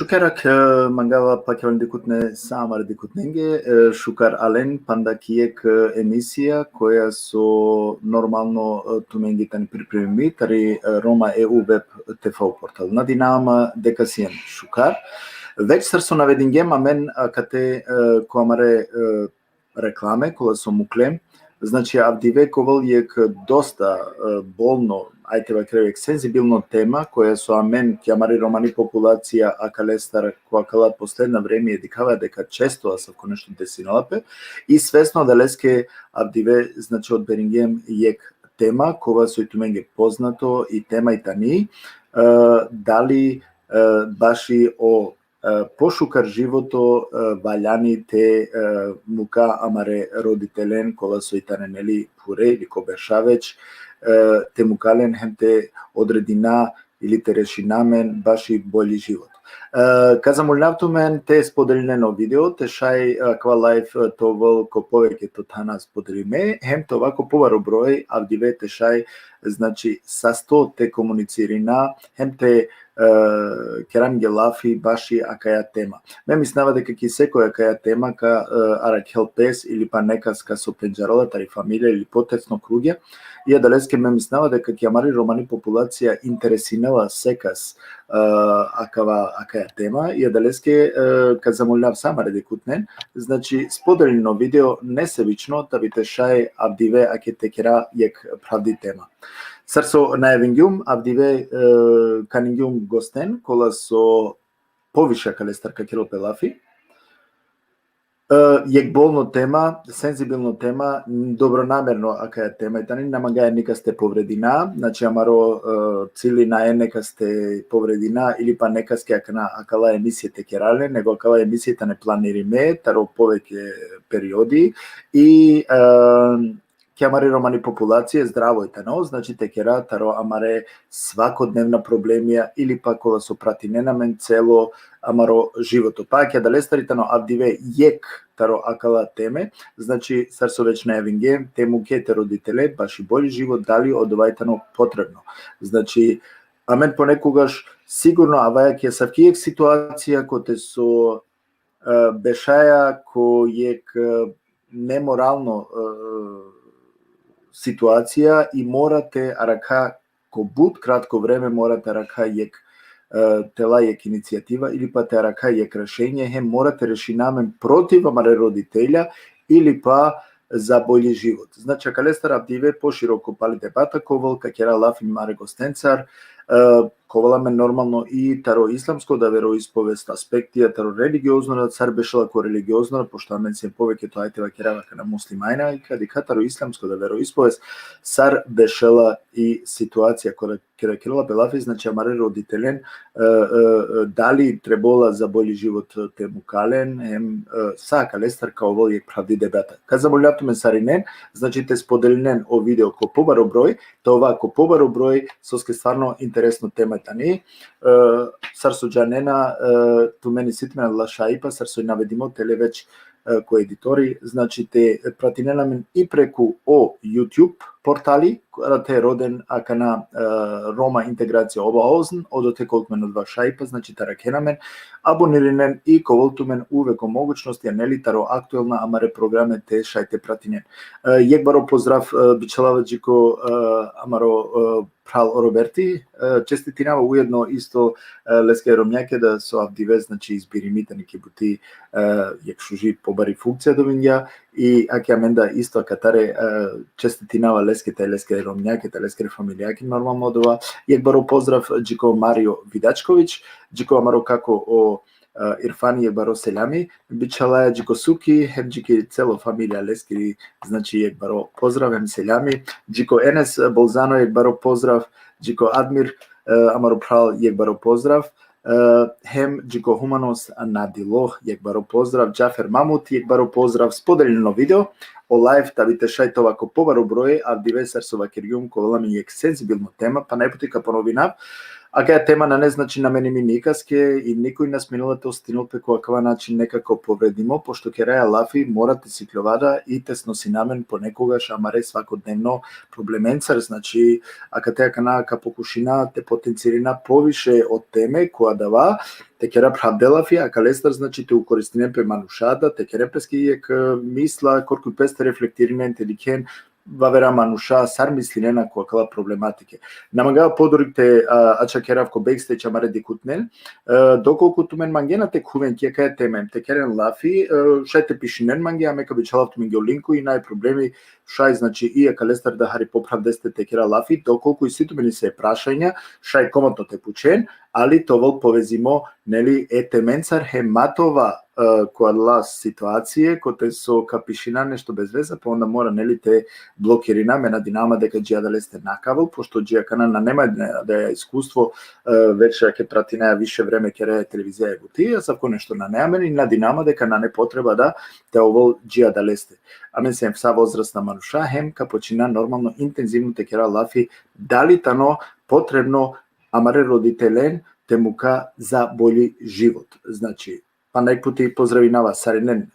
Шукерак мангава пакелен дикутне самар дикутненге шукар ален пандакиек емисија која со нормално туменгитани припреми тари Рома EU веб ТВ портал. Надинама декасиен шукар. Веќе сар со наведингем амен кате коамаре рекламе кола со муклем. Значи авдиве ковал ек доста болно, ајтева кревек сензибилно тема која со амен кјамари романи популација акалестар коакала последна време едикава дека често асавко нешто десиналапе и свесно далеске авдиве значи од Берингем ек тема кова со итуменге познато и тема и тани дали баши о пошукар живото валјани те мука амаре родителен кола со итаненели пуре или кобешавеч те мукален хем те одредина или те решинамен баши бољи живот. Казамулнавтумен те споделено видео, те шај ква лайф товол ко повеќе то тана споделиме, хем това ко поваро број, авдиве те шај, значи са 100 те комуницирина, хем те керамге лафи баши акаја тема. Ме мислева дека ки секоја акаја тема ка арак хелпес или па некас ка со пенџарола тари фамилија или потесно круѓе, и далеске ме мислева дека кјамари романи популација интересинела секас акаја тема, и далеске ка замолнав самаре декутнен, значи споделено видео несевично да бите шај авдиве аке текера ек правди тема. Сар со најавингјум, авдиве канингјум гостен, кола со повиша калестар какиро пелафи. Ек болно тема, сензибилно тема, добронамерно акаја тема, и тани намагаја нека сте повредина, значи амаро цили на нека сте повредина, или па нека ске акала емисијата керале, него акала емисијата не планириме, таро повеќе периоди, и кјамари романи популација здраво и тано, значи те кера таро амаре свакодневна проблемија или па кола со пратиненамен цело амаро живото. Па ќе далестари тано авдиве ек таро акала теме, значи сар со веќе најавинге тему кете родителе баши бољи живот дали од овајтано потребно. Значи амен понекогаш сигурно аваја ќе савки ек ситуација коте со бешаја кој ек неморално ситуација и морате рака ко буд кратко време морате рака ек тела ек иницијатива или па те рака ек решење хем морате решинамен против амаре родителја или па за бољи живот. Значи калестар авдиве пошироко пали дебата ковол какера лафи маре гостенцар коваламе нормално и таро исламско да вероисповест аспектија таро религиозно да цар бешала ко религиозно пошто амен се повеќе тоа ајтева керавака на муслимајна и каде таро исламско да вероисповест цар бешала и ситуација која керала белафи значи амаре родителен дали требола за бољи живот те мукален са калестар као овој ек правди дебата. Казамолјавтуме саринен, значи те споделнен о видео ко побаро број, тоа ко побаро број соске стварно интересно темата ни. Сар со џанена ту мени ситме лашаипа, сар со наведимо телевеч кои едитори, значи те пратиненамен и преку о YouTube портали, кога те роден акана Рома интеграција ова озн, одоте колкмен од вашаипа, значи таракенамен, абониринен и коволтумен увеко могучности, нели таро актуелна амаре програме те шајте пратинен. Јек баро поздрав бичалаваџико амаро прал Роберти, честитинава уедно исто леске ромњаке да со авдиве, значи избиримите неки бути јек шужи побари функција довиња и аке аменда исто катаре честитинава леските ромњаке, леске фамилијаки нормално дова. Јек баро поздрав џико Марио Видачковиќ, џико амаро како о Ирфани баро селјами, бичалаја џико Суки, хем џики цело фамилија лески, значи јек баро поздрав хем селјами, џико Енес Болзано јек баро поздрав, џико Адмир амаро прал јек баро поздрав, хем џико Хуманос Надило јек баро поздрав, Џафер Мамут јек баро поздрав, споделено видео о лайф да бите шај тоа ко побаро број, авдиве сар со вакерјум ко велами ек сензибилно тема, па најпути ка поновинав, Ака тема на не значи на мене ми никаске и никој нас миналата остинал преку аква начин некако повредимо, пошто ке раја лафи морате си кловада и тесносинамен понекогаш, амаре свакодневно проблеменцар, значи ака те акана ка покушина те потенцирина повише од теме која дава, те кера правделафи, ака лестар значи те укористинен пе манушада, те кера прески ек мисла, корку песте рефлектирина интелиген, вавера мануша сар мислинена која кала проблематике. Намага подорите ача керавко бекстејч амаре дикутнен, доколку тумен мангена те кувен ке кај темем, те керен лафи, шај те пишинен манге, амека бичалав тумен гео линку и нај проблеми, шај значи и калестар да хари поправдесте те кера лафи, доколку и ситу мени се прашања, шај комотно те пучен, али товол повезимо, нели, етеменцар хематова која лас ситуација, коте со капишина нешто без веза, па онда мора, нели, те блокирина, мена динама дека джија да лесте накавал, пошто джија кана на нема да ја искуство, веќе ќе прати наја више време кере телевизија е гутија, сако нешто на неамен и на динама дека на не потреба да те овол джија да лесте. Амен се са возрастна мануша, хем ка почина нормално интензивно те кера лафи, дали тано потребно амаре родителен те мука за бољи живот. Значи, па најпути поздрави на вас, саринен,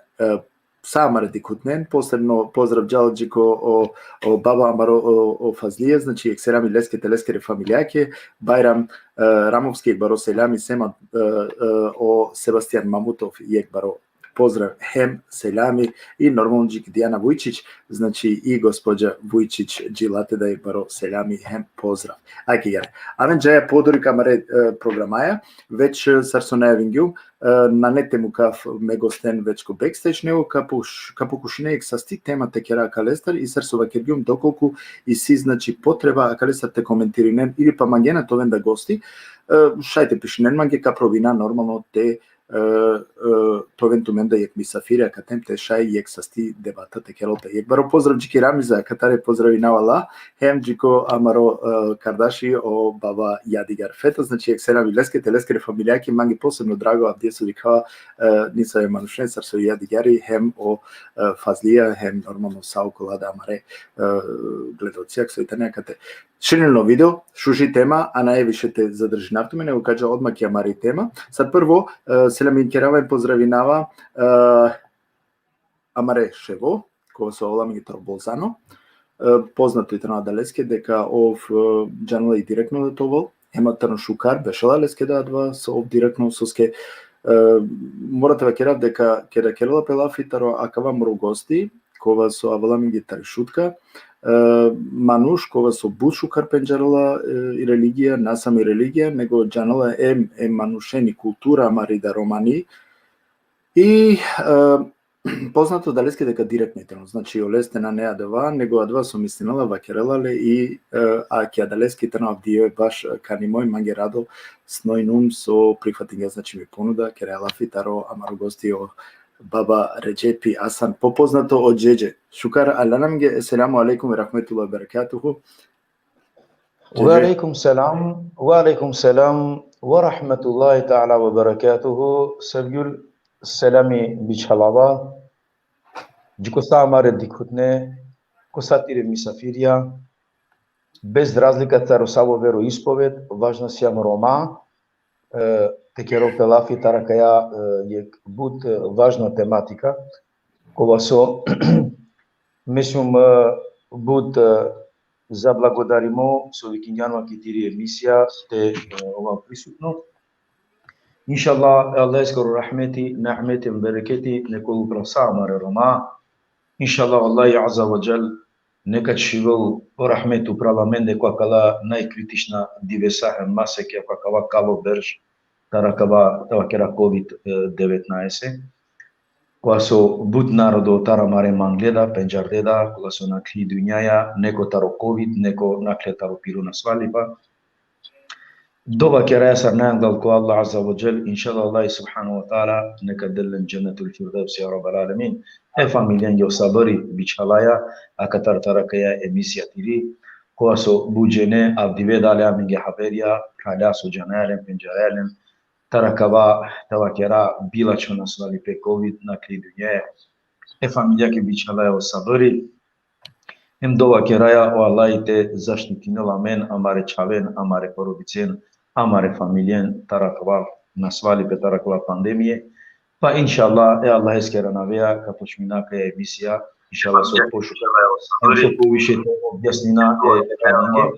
самаре дикутнен, посебно поздрав джалджико о баба амаро о Фазлија, значи ексерами леске телескере фамилијаке, Байрам Рамовски екбаро селами сема о Себастијан Мамутов и екбаро поздрав хем селами и нормално джик Дијана Вујчич, значи и госпоđа Вујчич джилате да екбаро селами хем поздрав. Ајке јаре. Амен джаја подори камаре програмаја, веќе сарсо најавингју, на нете му каф мегостен веќе ко бекстејч, него ка покушинејек са сти темата кера калестар и сарсо вакергјум доколку и си значи потреба калестар те коментиринен или па мангена товен да гости, шајте пишинен манге ка провина нормално те товентумен да јек мисафире катем те шај јек састи дебата те керолта јек баро поздрав джики Рамиза катаре поздрави навала хем джико амаро Кардаши о баба Јадигар Фета, значи јек серави леске телескере фамилијаки манги посебно драго абдесу викава ниса е манушен сарсо Јадигари хем о Фазлија хем нормално сауколада амаре гледоција со итанија кате ширено видео, шуши тема, а највише те задржи навто ме, него кажа одма ќе амари тема. Сад прво, селам инкеравај поздравинава амаре шево, кога со овла ми Болзано, познато и трана да леске, дека ов джанала и директно да товол, ема трно шукар, бешала леске да адва, со ов директно соске, морате ва керав дека кера керала пелафитаро, акава мру гости, кога со авала ми гитари шутка, мануш кога со бушу карпенџарала и религија, насам и религија, него джанала е манушени култура марида романи и познато далеске дека директно, значи олесте на неа дева, него адва со мислинала вакерелале и а ќе далеске тана дио баш кани мој манге радо снојнум со прифатинга, значи ми понуда керела фитаро амаро гостио баба Реджепи Асан, попознато од Джедже. Шукар аланамге, еселаму алейкум и рахметуллах баракатуху. Ва алейкум селам ва рахметуллахи та'ала ва баракатуху. Sevgül selami biçhalava. Джико самаре дикутне, косатире мисафирија, без разлика царосаво вероисповед, важна сјам рома, текеро пелафи таракаја јек буд важна тематика, кога со мислум буд заблагодаримо со викињанова китири емисија сте ова присутно. Иншаллах, Аллах скоро рахмети, нахмети, берекети, неколу прасамаре рома. Иншаллах, Аллах азza wa jal нека чивел рахмету праламенде која кала најкритична дивеса масеке која кала кало берж таракава тавакера COVID-19 која со буд народо тара маре мангледа пенџардеда која со накли дуњаја неко таро COVID неко накле таро пиру свалипа доба кераја сарнајандал ко Аллах азza wa jal иншаллах Аллах субхану ва таала нека делен дженнетул фирдевс ја раббал аламин фамилијан ја сабари бичалаја акатар таракаја емисија тири која со буџене авдиве далеа минге хаберија каля со џанајален пенџарелен таrakava tawakera bila chona swali pe covid na kliduye familia ke bichala o sabari em doa keraya o Allah ite zaštitino amen amare chaven amare porodicen amare familien tarakva nasvali pe tarakva pandemie. Pa inshallah e Allah eskera navea ka pochmina ka emisia inshallah so pošu em so poviše objasnina e kaninge.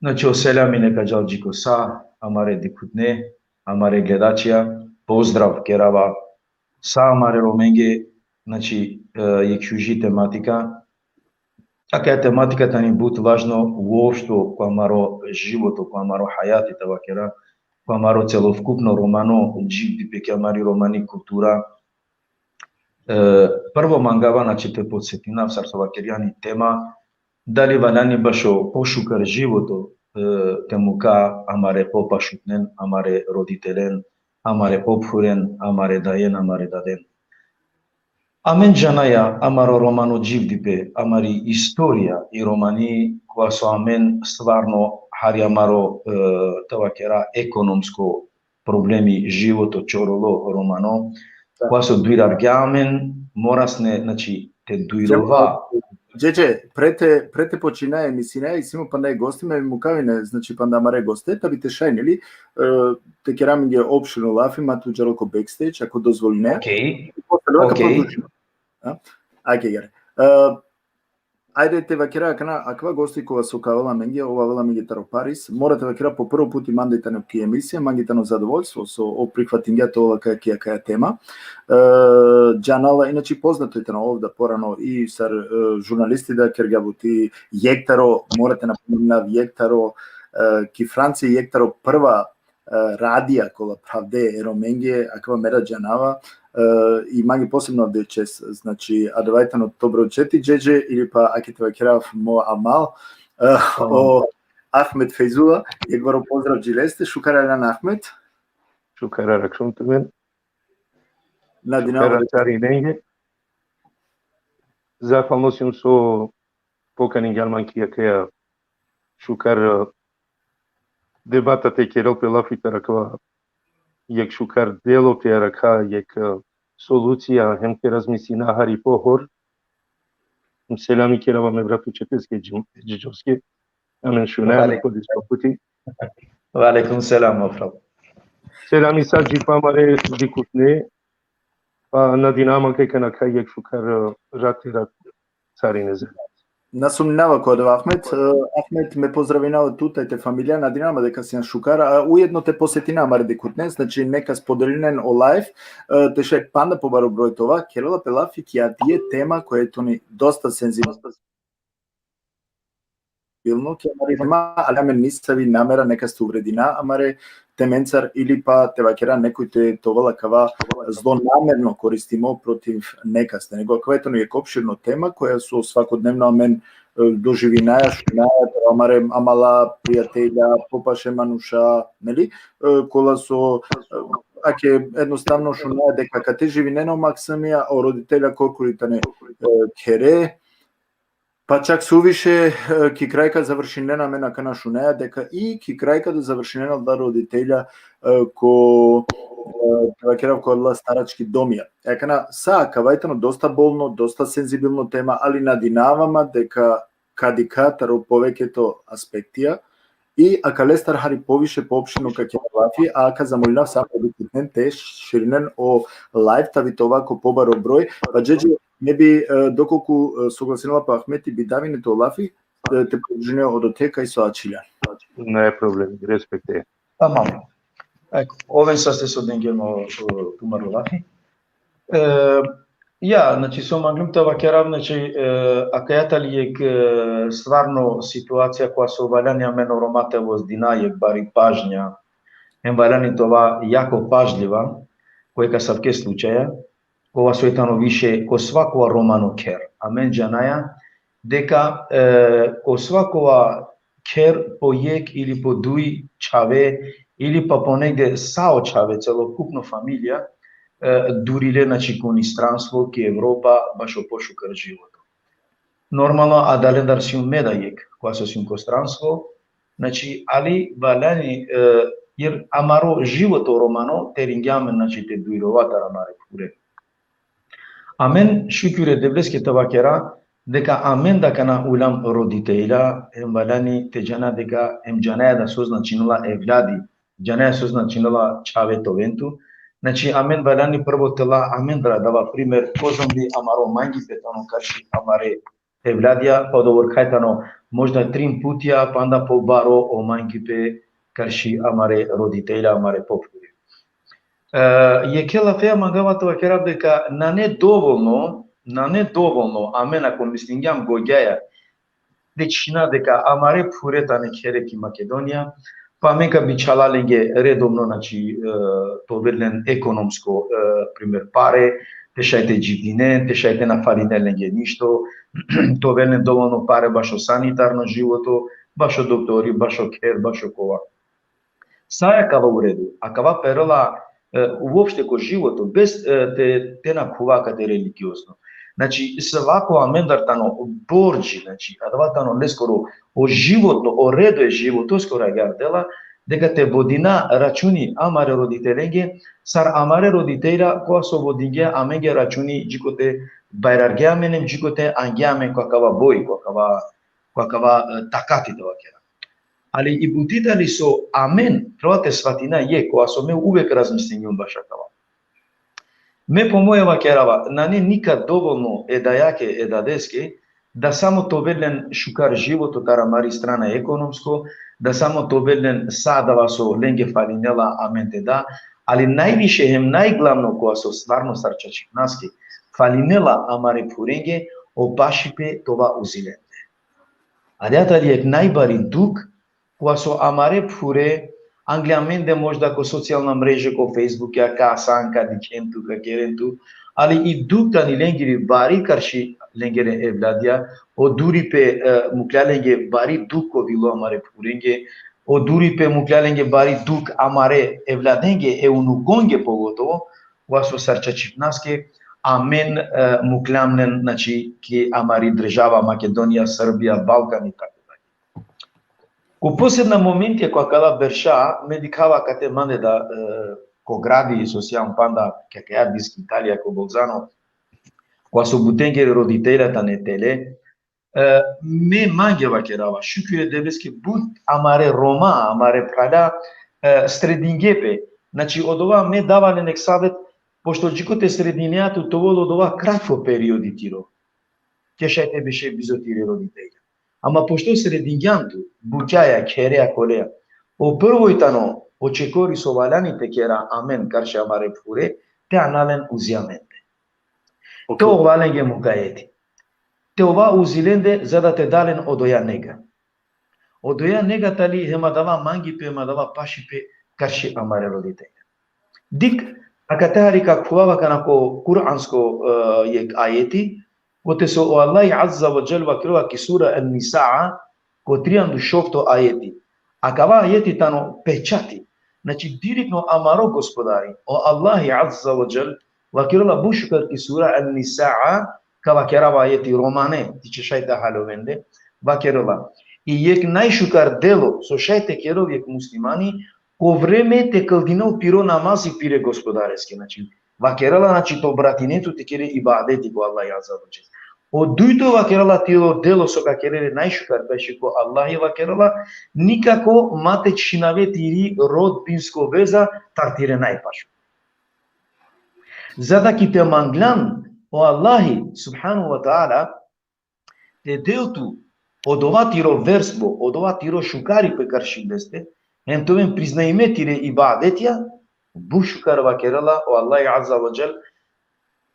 Znači o selamine ka đalđiko sa amare dikutne amare gledačija pozdrav kerava sa amare romenge. Znači je kjuži tematika. Така е тематиката ни бут важно уопшто кој живото, кој хајати тавакера, кој целовкупно романо дживди пеќе мари романи култура. Прво мангава, значи те подсетина в сарсовакеријани тема, дали валяни башо пошукар живото, темука амаре попашутнен, амаре родителен, амаре попфурен, амаре даен, амаре даден. Амен джаная амаро романо дживдипе, амари историја и романи која со амен стварно хари амаро тавакера економско проблеми живото чороло романо, која со дуирар гјамен морасне, значи те дуирова. Джедже, прете почина емисија и симо панда е гостиме му кавине, значи панда амаре госте, та бите шајнели, те кераминге опшено лафи, мату джалоко бекстејдж, ако дозволине. Окей. Ајде гере. Ајде те вакера кана аква гости кога со кавала менге, ова вела менге таро Парис, морате вакера по прво пут и мандите ки емисија, мангите на задоволство со прихватингето ова каја тема. Джанала иначе познато е на овда порано и сар журналисти да кергабути Јектаро, морате напомнав Јектаро, ки Франција Јектаро прва радија кола правде ероменге, аква мера Джанава, и маги посебно овде чест, значи, адавајтано добро чети джедже, или па аките вакерав мо амал, о Ахмед Фейзула, јегваро поздрав джилесте, шукаралјан Ахмед. Шукара ракшумтумен. На Динамо. Шукара Захвално сум со покани гјалманки јакеја шукар дебатата е керел пелафите раква јек шукар дело ке рака јек солуција хем ке размисли на Хари Похор. Селами керава ме брату Четеске Джиджовски. Амен шуна ходис попути. Ва алейкум селам афраб. Селами са джипа маре дикутне. Па на Динамо ке на кај јек шукар рат царине зе. Насумнава код Ахмед. Ахмед ме поздравинава тутајте фамилија на Динамо дека си на шукара, а уедно те посетина маре дикутне, значи нека споделинен о лайф, те шек панда побаро број това, керела пелафи кија тие тема која ни доста сензибилно ќе мари тема, али амен мислави намера нека сте увредина, амаре теменцар или па те вакера некој те товала кава злонамерно користимо против некасте. Него квето ни е опширно тема која со свакодневно амен доживинаја, шунаја, амаре амала пријателја, попаше мануша, нели? Кола со аке едноставно шунаја дека кате живинено максимија, о родителја коркуритане кере, па чак сувише ки крајка завршинена мена кана шунеја дека и ки крајка да завршинена да родителја ко вакерав ко старачки домија. Екана са кавајтано доста болно, доста сензибилно тема, али надинавама дека кадикатаро повеќето аспектија и ака лестар хари повише поопштено како лафи, а ака замолинав само да те ширинен о лайв тави това ко побаро број, па джеджи не би доколку согласинала па Ахмет и би давинето лафи те подржине од отека и со Ачилја. Не е проблем, респекте. Тамам. Еко, овен са сте со денгено тумаро лафи. Ја, значи со маглумта вакерав, значи акајата ли е стварно ситуација која со валјани амено ромате воз дина е бари пажња, ем валјани това јако пажлива, кој ка савке случаја, кога соетано више ко свакова романо кер. Амен джанаја, дека ко свакова кер по јек или по дуј чаве, или па по негде сао чаве, целокупно фамилија, дуриле на чиконистранство ки Европа баш опошукар живото. Нормално, а далендар си умеда јек, која со синкостранство, значи, али валјани, јер амаро живото романо, терингјамен, значи, те дуировата рамаре фуре. Амен шукюре девлеске тавакера, дека амен дека на улам родителя ем балани теджана дека ем джаная да созначинила евлади, джаная созначинила чаветовенту. Значи амен балани прво тела амен дава пример козомби амаро манги петано карши амаре евладија подовркајтано можда 3 путија панда по баро о манги пе карши амаре родителя амаре попури. Јекела феа мангавато вакера дека на не доволно, амен ако мислингјам гогјаја, дечина дека амаре пурета не кереки Македонија, па мека би чалаленге редовно, значи, то верлен економско, пример, паре, тешајте джидине, тешајте на фалинеленге ништо, то верлен доволно паре башо санитарно живото, башо доктори, башо кер, башо кова. Саја кава уреду, а кава перела уопште ко живото, без те на кувакате религиозно. Значи, свако амендартано борджи, значи, адаватано нескоро о животно, о редо е живото, скоро агардела, дека те водина рачуни амаре родителенге, сар амаре родителя, коа со водинге аменге рачуни, джикоте байраргеаменем, джикоте ангеамен, коакава бои, коакава такати тавакера. Али и бутитали со амен, првате сватина е, коа со ме увек размислињум башакава. Ме помојава керава, на не никад доволно е да јаке, е да деске, да само то ведлен шукар живото тарамари страна економско, да само то ведлен садава со ленге фалинела аменте да, али највише хем најглавно која со стварно сарчачи наски, фалинела амаре пуренге, опашипе това узиленте. Алјата ли е најбари дук, која со амаре пуре, англиаменде можда ко социјална мрежа, ко Facebook, ка санка, дикенту, ка керенту, али и дуктан и ленгири бари карши ленгере евладија, о дури пе муклјаленге бари дук ко било амаре пуренге, о дури пе муклјаленге бари дук амаре евладенге е унугонге поготово, која со сарчачивнаске, амен муклјамнен, значи, ки амари држава Македонија, Србија, Балкан и така. Ко последна моментија која када берша, ме дикава кате мане да ко гради социјален панда, ке ја диск Италија, ко Болзано, која со бутенгери родителјата не теле, ме мангева керава, шукуре дебеске бут амаре рома, амаре прада, средингепе. Значи, од ова ме давале нек савет, пошто джикоте срединеато тоа од ова кратко периоди тиро. Кешајте беше бизотири родителја. Ама пошто средингјанту, буќаја, кереа, колеа, о првојтано, очекори со валяните кера, амен, карше амаре пуре, те анален узиаменте. Те оваленге мукаети. Те ова узиленде за да те дален одоја нега. Одоја нега тали хема дава мангипе, хема дава пашипе, карше амаре родителја. Дик, ака тахари как хувава канако куранско јек ајети, коте со Аллах Азza wa Jal вакрува ки сура Ан-Нисаа, ко 36 ајети. А кава ајети тано печати, значи директно амаро господари, о Аллах Азza wa Jal вакрува бушкар ки сура Ан-Нисаа, кава керава ајети романе, тиче шајта халовенде, вакрува. И јек најшукар дело, со шајте керов јек муслимани, ко време те калдинал пиро намази пире господарески, значи, вакерала, значи, то братинето те кере ибадети ко Аллах Азza wa Jal. Од дујто вакерала тило дело со какереле најшукар беше ко Аллах и вакерала, никако мате чинаве тири родбинско веза тартире најпашо. За да ки те манглан о Аллахи, субхану ва таала, те делту од ова тиро верство, од ова тиро шукари пе карши десте, ем товен признаиме тире ибадетија, бу шукар вакерала о Аллах Азza wa Jal,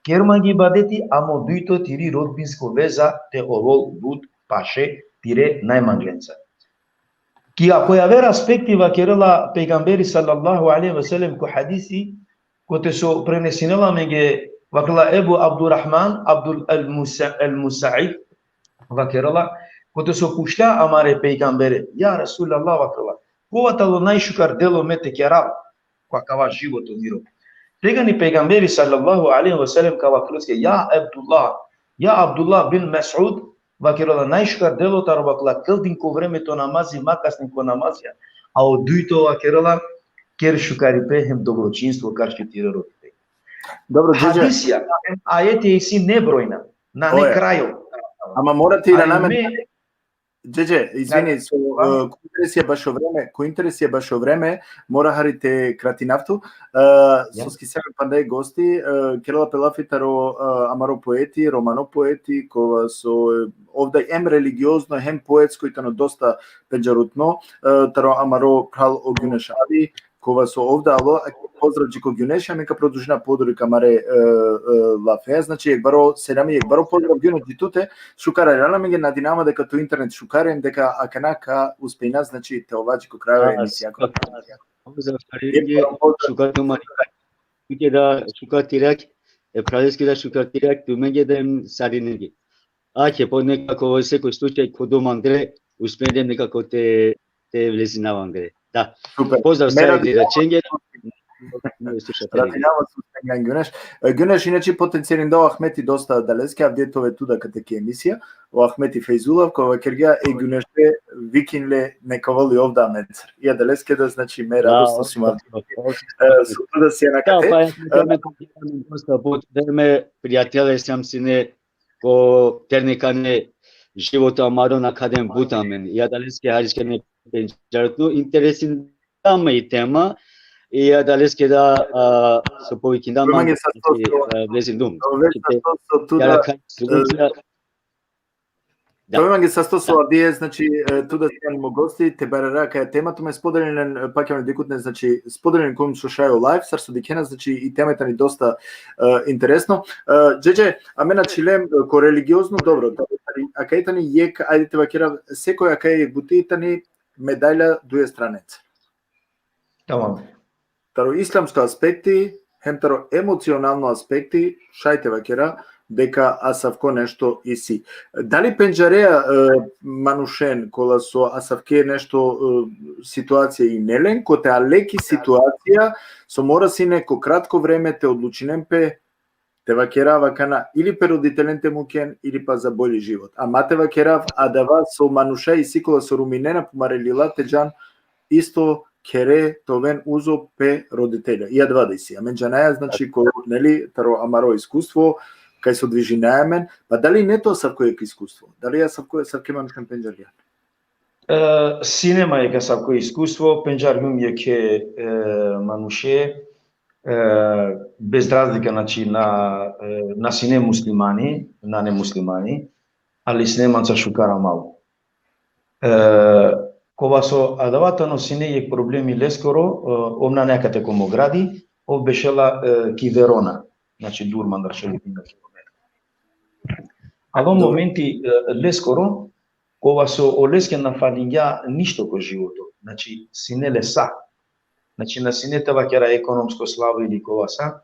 кермаги бадети, амо дујто тири родбинско веза, те овол буд паше тире најмангленца. Ки ако ја вера аспекти вакерела пегамбери салаллаху алейхи ва селем ко хадиси, коте со пренесинела меге вакерела Ебу Абдурахман, Абдул Ал-Мусаид, вакерела, коте со пушта амаре пегамбери, ја Расулаллах вакерела, коватало најшукар дело мете керав, која кава живото миро. Тегани пегамбери салаллаху алейхи ва селем кава крске ја Абдуллах бин Мас'уд вакерала најшукар дело тарбакла кълдин ко времето намази макасни ко намазија, а од дујто вакерала кер шукари пехем доброчинство карши тире родите. Добро, џеџе. Хадисија, ајети си небројна, на не крајот. Ама морате и да намен me, Джедже, извини, кој интерес е баш време, мора харите кратинавту. Со скисеме пандеј гости, Керала Пелафитаро амаро поети, романо поети, кога со овда ем религиозно, хем поетско и тано доста педжарутно, таро амаро прал огюнешави, кога со овда ало, поздрав джико гюнеша, мека продужина подори камаре лафе, значи екбаро седами, екбаро поздрав гюнеш дитуте, шукара рана меге надинама дека то интернет шукарен, дека аканака успеина, значи те овачи ко крајава емисија. Pozdrav Sarigi, šukat umarikaj. Uke da šukat tirak, pravilski da šukat tirak, tu menge da im sarinigi. Ake, po nekako sekoj slučaj kod Andre, uspedem nekako te vlezi na Andre. Da. Pozdrav Sarigi, rečenje. Ратинава со Стенган Гюнеш. Гюнеш иначе потенцијален до Ахмети доста далески, а вдетове туда каде ке емисија. О Ахмети Фейзулов, кога кергија Гюнеше викинле нека воли овда Менцер. Ја далески да значи ме радосно си ма. Со туда си на каде. Да, доста пут деме пријателе сам сине ко терникане живото амаро на кадем бутамен. Ја далески харишке не пенџарутно интересин тама и тема. И далески да со повикинда ман влезин дум. Тоа ги састосува вие, значи туда сјанимо гости, те барара кај темата ме споделен паќаме декутне, значи споделен ком слушају лайв, сар со дикена, значи и темата ни доста интересно. Джедже, а мена чилем ко религиозно добро, а кај тани јек, ајдете вакера, секој а кај бутитани медаља дуе странец. Тамам. Таро исламско аспекти, хемтаро емоционално аспекти, шајте вакера, дека асавко нешто иси. Дали пенџареа манушен кола со асавке нешто ситуација и нелен, ко те алеки ситуација, со мора си неко кратко време те одлучинен пе, те вакера вакана или пе родителенте мукен, или па за бољи живот. А мате вакера, а дава со мануша и сикола со руминена помарелила теџан, исто кере товен узо пе родителја. Ја два да си. А менџанаја, значи, кој, нели, таро амаро искуство, кај се движи најамен, па дали не тоа савко е искуство? Дали ја савке манушен пенџарјан? Синема е савко искуство, пенџарјум е ке мануше, без разлика, значи, на сине муслимани, на немуслимани, али синеманца шукара малу. Кога со адаватано сине е проблеми лескоро, омна некате комо гради, обешела ки Верона, значи Дурман рашели на километри. Ало моменти лескоро, кога со олеске на фалиња ништо ко живото, значи сине леса, значи на синете вакера економско славо или кога са,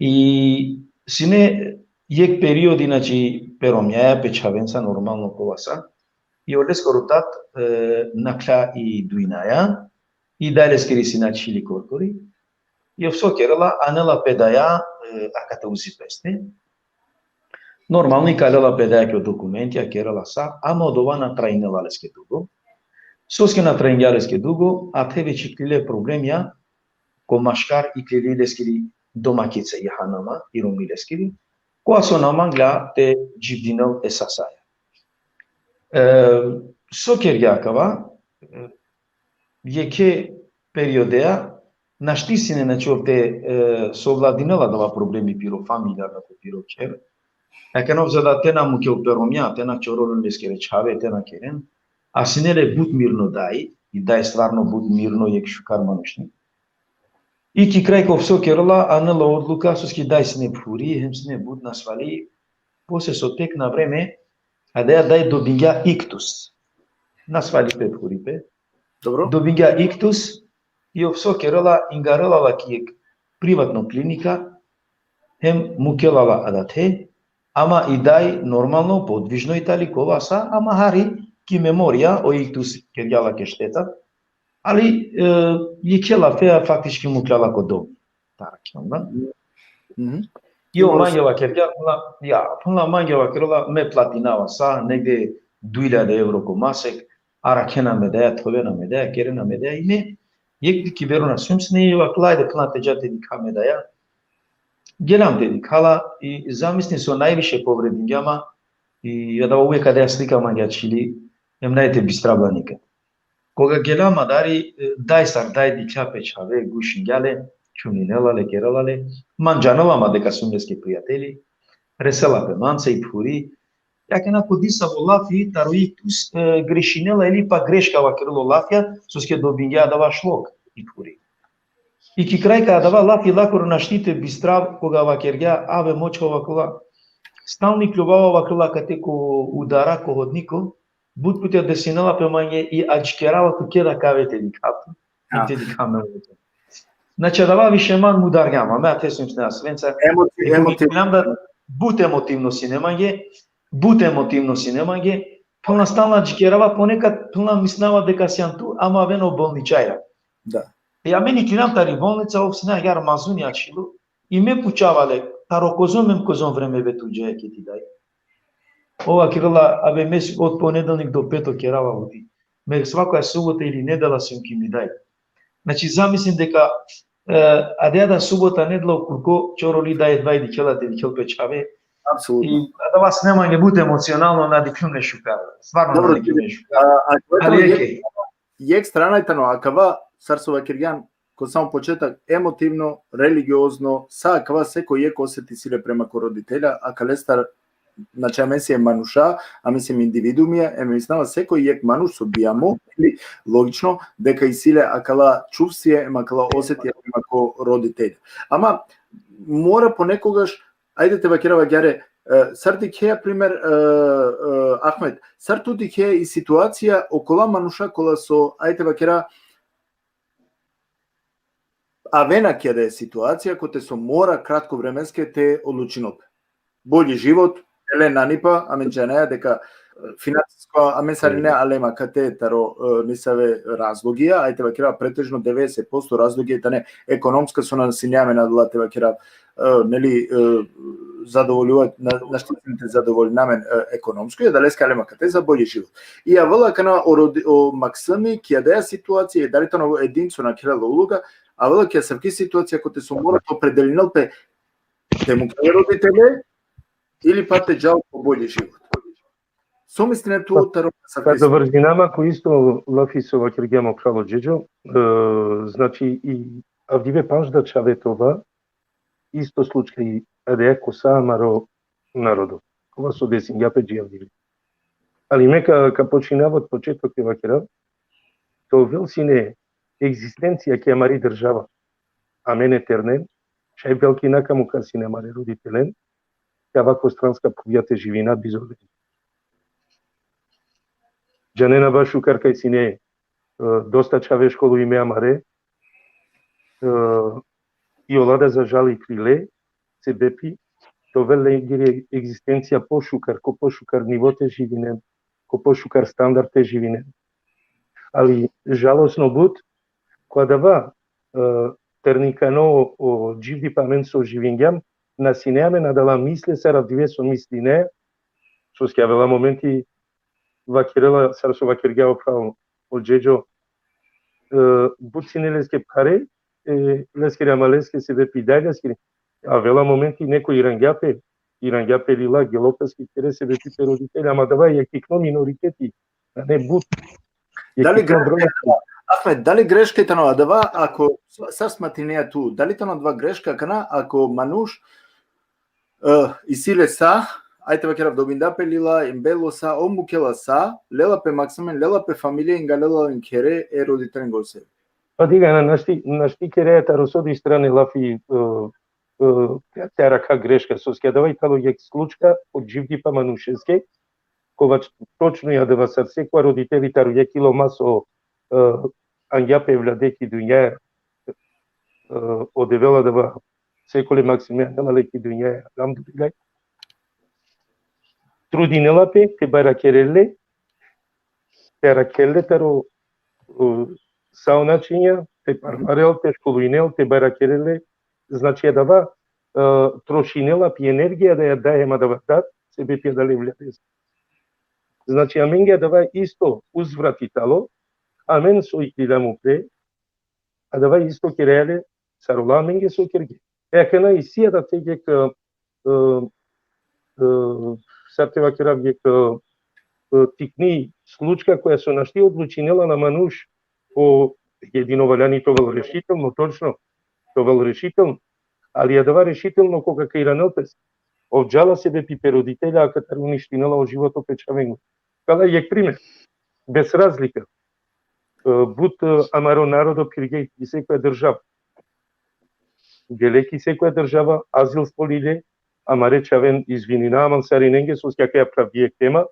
и сине ек периоди, значи перомјаја печавенца нормално кога са, и олескоро тат накла и дуинаја, и далескери си начили коркори, и овсо керела анела педаја аката узи песте. Нормално и калела педаја ке документи, а керела са, ама од ова на трајнела леске дуго. Соске на трајнја леске дуго, а те веќе клиле проблемија, ко машкар и клили лескери домакица и ханама, и роми лескери, која со намангла те дживдинел есасаја. Со кергјакава, јеке периодеа, наштисине, значи, овде совладинела дава проблеми пиро фамилија, како пиро кер, еканов за да тена му ке оперомја, тена чоролен лескере чаве, тена керен, а синеле буд мирно дај, и дај стварно буд мирно јек шукар манушни. И ки крај ков со керла, анела одлука, со ски дај сине пфури, хем сине буд насвали, после со тек на време, а да ја дај добиња иктус. Насвали пе пфурипе. Добро. Добиња иктус, и овсо керела ингарелала ки приватно клиника, хем мукелала адате, ама и дај нормално подвижно и тали кова са, ама хари ки меморија о иктус кергјала ке штета, али и кела феа фактички мукела ко дом. Таракјам, да? И о мањева кергјала, пуна мањева керела ме платинава са, негде 2000 евро ко масек, аракена медеја, товена медеја, керена медеја, и не, јек ки верона сумсне и ова клајде пна теџате дика медеја, гелам те дикала и замисли со највише повредињама И ја дава увека да ја слика маѓачили, ем најте бистрабланика. Кога гела мадари, дај сар, дај дича печаве, гушингјале, чуминелале, кералале, манджановама дека сумјески пријатели, реселапе манца и пури, ја кена подиса во лафи, тарои тус грешинела или па грешка ва крило лафја, соске добингја дава шлок и пури. И ки крајка дава лафи лакор на штите бистрав, кога ва кергја, аве мочкова кола, стални клювава ва крила кате ко удара, ко hodнико, буд путя десинала пемање и аджкерава ту кеда кавете ди капу, и те ди камелото. Значи, дава више ман мударгама, ме те сум на свенца, емоtivno да бут емотивно си немање, пълна стална аджкерава, понекад пълна мислава дека си анту, ама вено болничајра. Да. Ја мени кинам тари болница, овсина јар мазунија чилу, и ме пучавале, тарокозом време бе туѓе ке ти дај. Ова крила, абе мес од понеделник до петок ќе работи. Ме свакоја субота или недела сум ки ми дај. Значи замислим дека адејада субота недела окурко чороли дај 2 дикела печаве. Апсолутно. И да вас нема не буде емоционално на дикне шукар. Стварно Добро, на дикне шукар. али јек страната но акава Сарсова Киргјан кој само почеток емотивно, религиозно, са акава секој јек осети силе према ко родителја, а калестар значи амен си е мануша, а мислим индивидуумија, еме мислава секој јек мануш со бијамо, или логично дека и силе акала чувствие, ема акала осетија према ко родителја. Ама мора понекогаш, ајде те вакерава ѓаре, сар ти ке пример Ахмед, сар тути ке и ситуација окола мануша кола со ајде вакера авена ке да е ситуација кој те со мора кратко временске те одлучинот. Бољи живот, еле нанипа, амен џанеја дека финансиско, амен сарине алема кате таро нисаве разлогија, ајде вакера претежно 90% разлогијата не економска со насинјаме на длате вакера нели задоволуваат на штитните задоволнамен економско и далеска алема кате за бољи живот. И ја вела кана о Максими ќе да ситуација дали тоа единцо на кирала улога, а вела ќе се ситуација кој те со мора определенел пе демократи родителе или па те джал по бољи живот. Со мислење тоа таро Па за врзинама кој исто лафисова киргјамо крало джеджо, значи и авдиве пажда чаветова исто случај аде коса маро народот. Кога со десингјапе джијавдиве. Али мека ка починавот почеток е вакера, то вел сине екзистенција ке мари држава, а мене тернен, шај велки накаму ка си не мари родителен, ја вако странска повјате живина бизовели. Џанена баш укаркај си не доста чаве школу име амаре, и олада за жали криле, се бепи, то веле гире екзистенција пошукар, ко пошукар нивоте живинен, ко пошукар стандарте живинен. Али жалосно буд, кога дава терникано о дживди памен со живингјам, насинеаме надала мисле се равдиве со мислине, со скјавела моменти вакирела Сарсо вакиргја оправо од джеджо, буцине леске паре, леске рамалеске се бепи дајлеске, а вела моменти некој ирангјапе лила гелопаски кере се бепи пе родители, ама дава ја кикно миноритети, а не бут. Дали грешката на дава, ако сар сматинеја ту, дали тоа на два грешка кана, ако мануш и силе са, ајте вакера добинда пелила, имбело са, омбукела са, лела пе Максимен, лела пе фамилија, инга лела инкере, е родителен го се. Па дига, на шти керејата росоди стране лафи тя рака грешка, со скјадава тало јек случка од живди па манушевске, кога точно ја дава сар секоја родители тару јек кило масо ангјапе владеки дуња одевела дава секоле Максимен, нема леки дуња, алхамдулилај. Трудинела пе, те баракереле, те ракеле таро сауначиња, те пармарел, те школуинел, те баракереле, значи ја дава трошинела пи енергија да ја дајема да ватат, се бепија дали влядес. Значи, амен ја дава исто узврати тало, амен со икида му пре, а дава исто кереле, сарола амен ге со керге. Екана и сија да тегек Сартева Керав е тикни случка која се нашти одлучинела на мануш по единовалјани тоа решително, точно, тоа решително, али ја дава решително кога кај ранелпес. Овджала се бе пиперодителја, а катар уништинала о живото печавењу. Кала е пример, без разлика. Буд амаро народо киргеј и секоја држава. Гелеки секоја држава, азил сполиле, амаре чавен извини на амансари ненге со скакеја правие тема,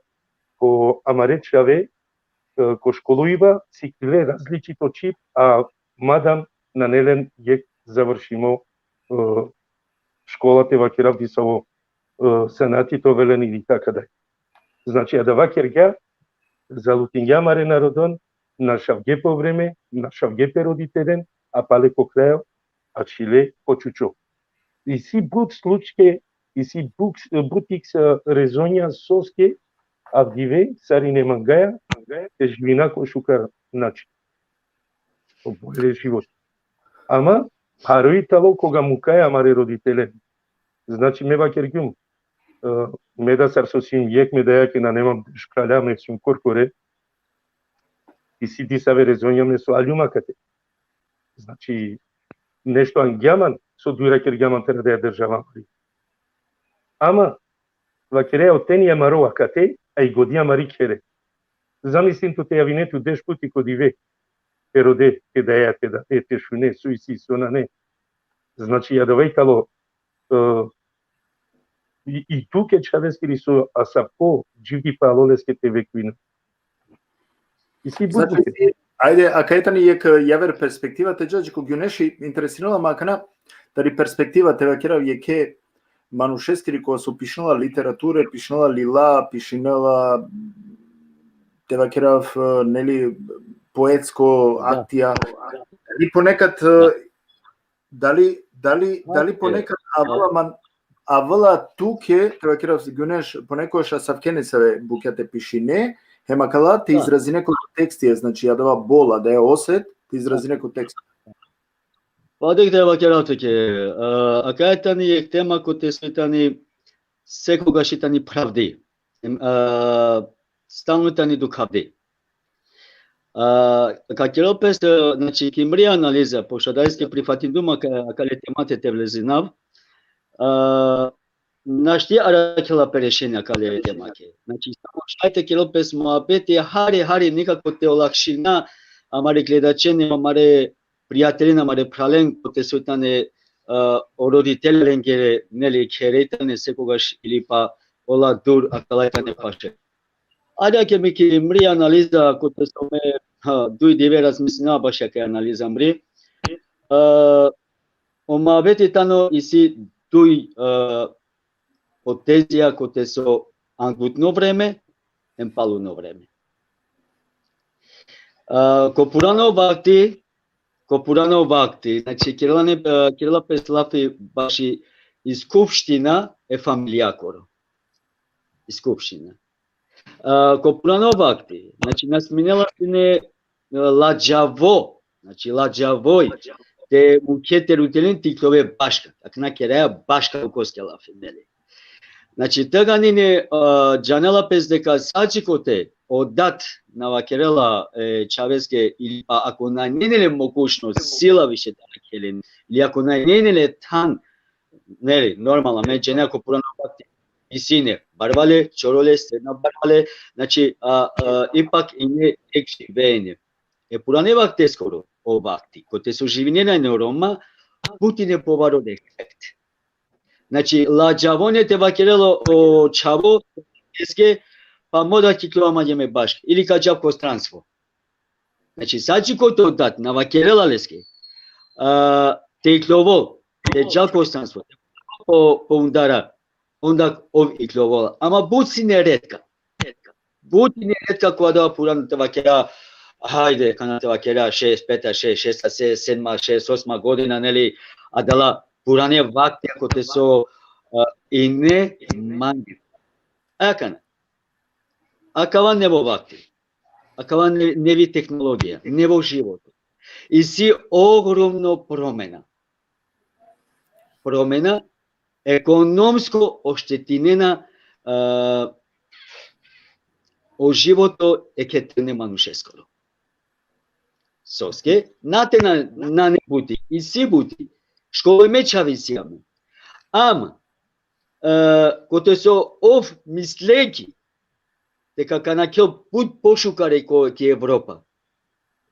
ко амаре чаве, ко школуива, сикле различито чип, а мадам на нелен јек завршимо школата во Керав Дисаво санатито велени или така дај. Значи, а да вакерга, за лутиња маре народон, на шавге по време, на шавге перодителен, а пале по крајо, а чиле по чучо. И си буд случке, и си бутикс резонја соске, а вдиве, сари не мангаја, те живина кој шукар начин. Обојле живот. Ама, хароитало кога му каја маре родителен. Значи, ме вакергјум. Ме да сар сосим јек ме да јаке на немам шкаля, ме сум коркоре. И си дисаве резонја ме со алјумакате. Значи, нешто ангјаман, со дура кергјаман тера да ја држава. Ама, вакереја отенија мароа кате, а и годија мари кере. Замислим то те јавинету деш пути кодиве. Ероде, ке да ја, ке да ете шуне, суиси, сона не. Значи, ја давајтало и туке чавескири со асапо, дживги палолеске те веквина. И си Значи, будуке. ајде, а кајтани јек јавер перспектива, те джаджи ко гюнеши интересирала макана, тари перспектива те вакерав јеке манушескири која со пишнала литературе, пишнала лила, пишнала те вакерав, нели, поетско актија. И понекад, дали понекад авала туке, те вакерав гюнеш, понекојаш асавкене се букјате пишине, хемакала те изрази некој текстија, значи ја дава бола, да ја осет, те изрази некој текст. Падек да вакератоке, а кајтани е тема кој те светани секогаш тани правди. Стално тани дукавди. Какелопес, значи кимри анализа, пошто дајске прифатин дума кале темате те влезинав, нашти аракела перешенја кале темаке. Значи, само шајте келопес муабети, хари никако те олакшина, амаре гледачени, амаре пријатели, амаре прален, коте светане родителен гере, нели, керетане секогаш или па ола дур, акалајтане паше. Ајде ке ми кимри анализа, коте соме дуј диве размислина, баш јаке анализа мри. Омабети тано иси дуј потезија коте со ангутно време, емпалуно време. Копурано вакти, значи Кирила Песлафи баши искупштина е фамилијакоро. Искупштина. Копурано вакти, значи насминела сине ладжаво, значи ладжавој, те мукете рутелен тиклове башка, так на кереја башка укоскела финели. Значи, тага нине джанела пес дека сачикоте одат на вакерела чавеске или ако на ненеле могушност сила више да келен или ако на ненеле тан нели нормално ме джена ако пурано пакти исине барвале чороле средна барвале значи ипак и не екшивење пуране вакте скоро овакти коте со живинена неурома путине поваро ефект. Значи, ладжавоне те вакерело о чаво, еске, па мода киклоама јеме башк, или каджав пространство. Значи, сачи којто дат на вакерела леске, те иклово, те джав пространство, по ундара, онда ов иклово, ама буци не редка. Буци не редка која да пурано те вакера, хајде, кана те вакера 6, 5, 6, 6, 7, 6, 8 година, нели, а дала пуране вакти ако те со и не манги. Акана. Акава не во вакти. Акава не ви технологија, не во живот. И си огромно промена. Промена економско оштетинена o životo e che ne manuscescolo. Soske, natena na ne buti, i si buti, škole me čavisijame. Am, kote so ov misleki, дека канакел пут пошукаре ки Европа.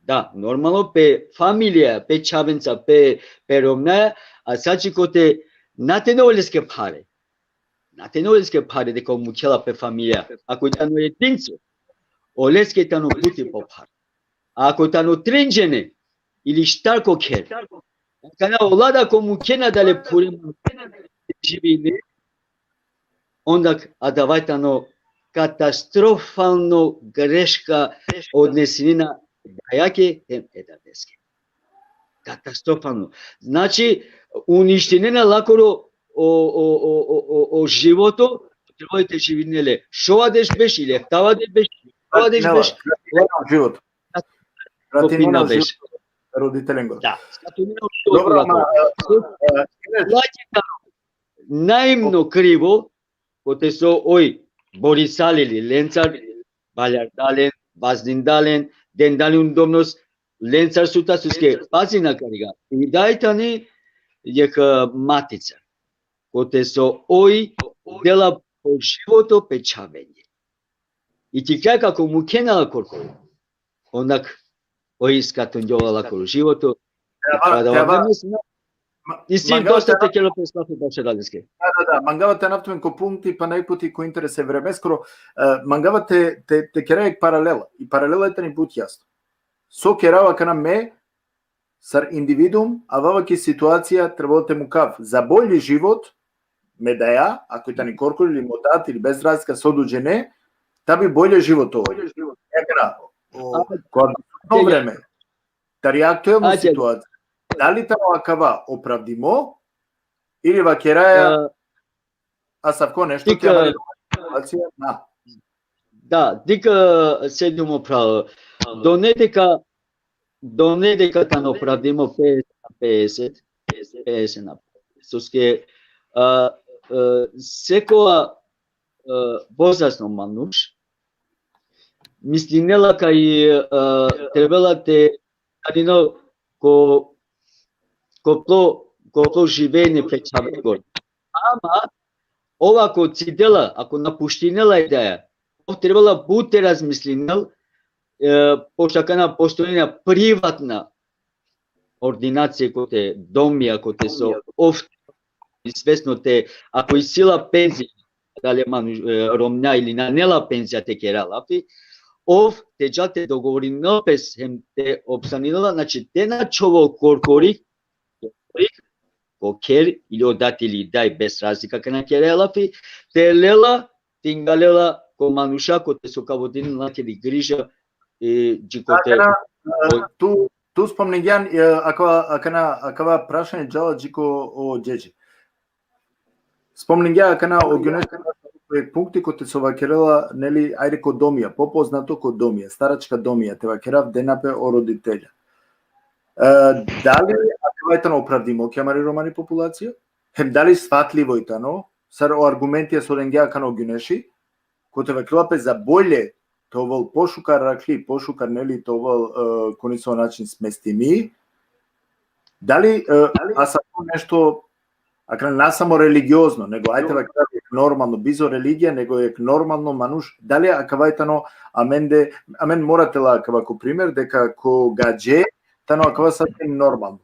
Да, нормално пе фамилија, пе чавенца, пе ромна, а сачи коте натенолеске паре. Натенолеске паре дека му чела пе фамилија. Ако тано е тинцо, олеске тано бути по паре. А ако тано тренджене или штарко кер, кана олада кому кена дале пурем живине, ондак адавајтано катастрофално грешка однесенина дајаке ем едадеске. Катастрофално. Значи, уништенена лакоро о живото, требајте живинеле. Шо адеш беш или ефтава деш беш? Шо адеш беш? Живот. Копина беш. Родителен го. Да. Добро, наимно криво, коте со ој Борисалили, Ленцар, Балјардален, Баздиндален, Дендален удобност, Ленцар сута суске пазина карига. И дајтани јека матица, коте со ој дела по живото печавење. И ти кај како му кенала коркој, онак ој искатон јолала коро живото, и си доста те ќе лопеслафи баше дадеске. Да, мангавате нафтумен ко пункти, па најпути ко интересе време, скоро мангавате те керајек паралела, и паралелата ни бут јасно. Со керава кана ме, сар индивидуум, а ваваки ситуација требате му кав, за бољи живот, ме даја, ако та ни коркор или модат или без разлика со дуџене, та би боље живот ово. Екара, кога време, тари актуелна ситуација, дали таа акава оправдимо или ва кераја Асавко нешто ќе има ситуација на. Да, дека седимо право. Донедека тан оправдимо 50 на 50. Соске секоја возрасно мануш мислинела кај требала те адино копло живење печаве гор. Ама овако цидела, ако напуштинела идеја, требала буте размислинел, пошто кана постојна приватна ординација коте домија, коте со оф известно те, ако и сила пензија, дали ромња или на нела пензија те керала, ов те джате договоринел пес хем те обстанинела, значи те начово коркори, кер или одатели дај без разлика кана керелафи, те лела, тингалела ко мануша, коте со каводин лакели грижа и джикоте. Ту спомнењан, акава прашање джала джико о джеджи. Спомнења акана о гюнешка пункти коте со вакерела, нели, ајде ко домија, попознато ко домија, старачка домија, те вакерав денапе о родителја. Дали акавајтано оправдимо ќе мари романи популација? Хем дали сватливојтано, сар о аргументија со ренгеа кано гюнеши, коте вакелапе за боље товол пошукар ракли, пошукар нели товол кони со начин сместими, дали асако нешто ака не само религиозно, него ајте вака нормално бизо религија, него е нормално мануш, дали акавајтано амен моратела акавако пример дека ко гадже тано акава сасвим нормално.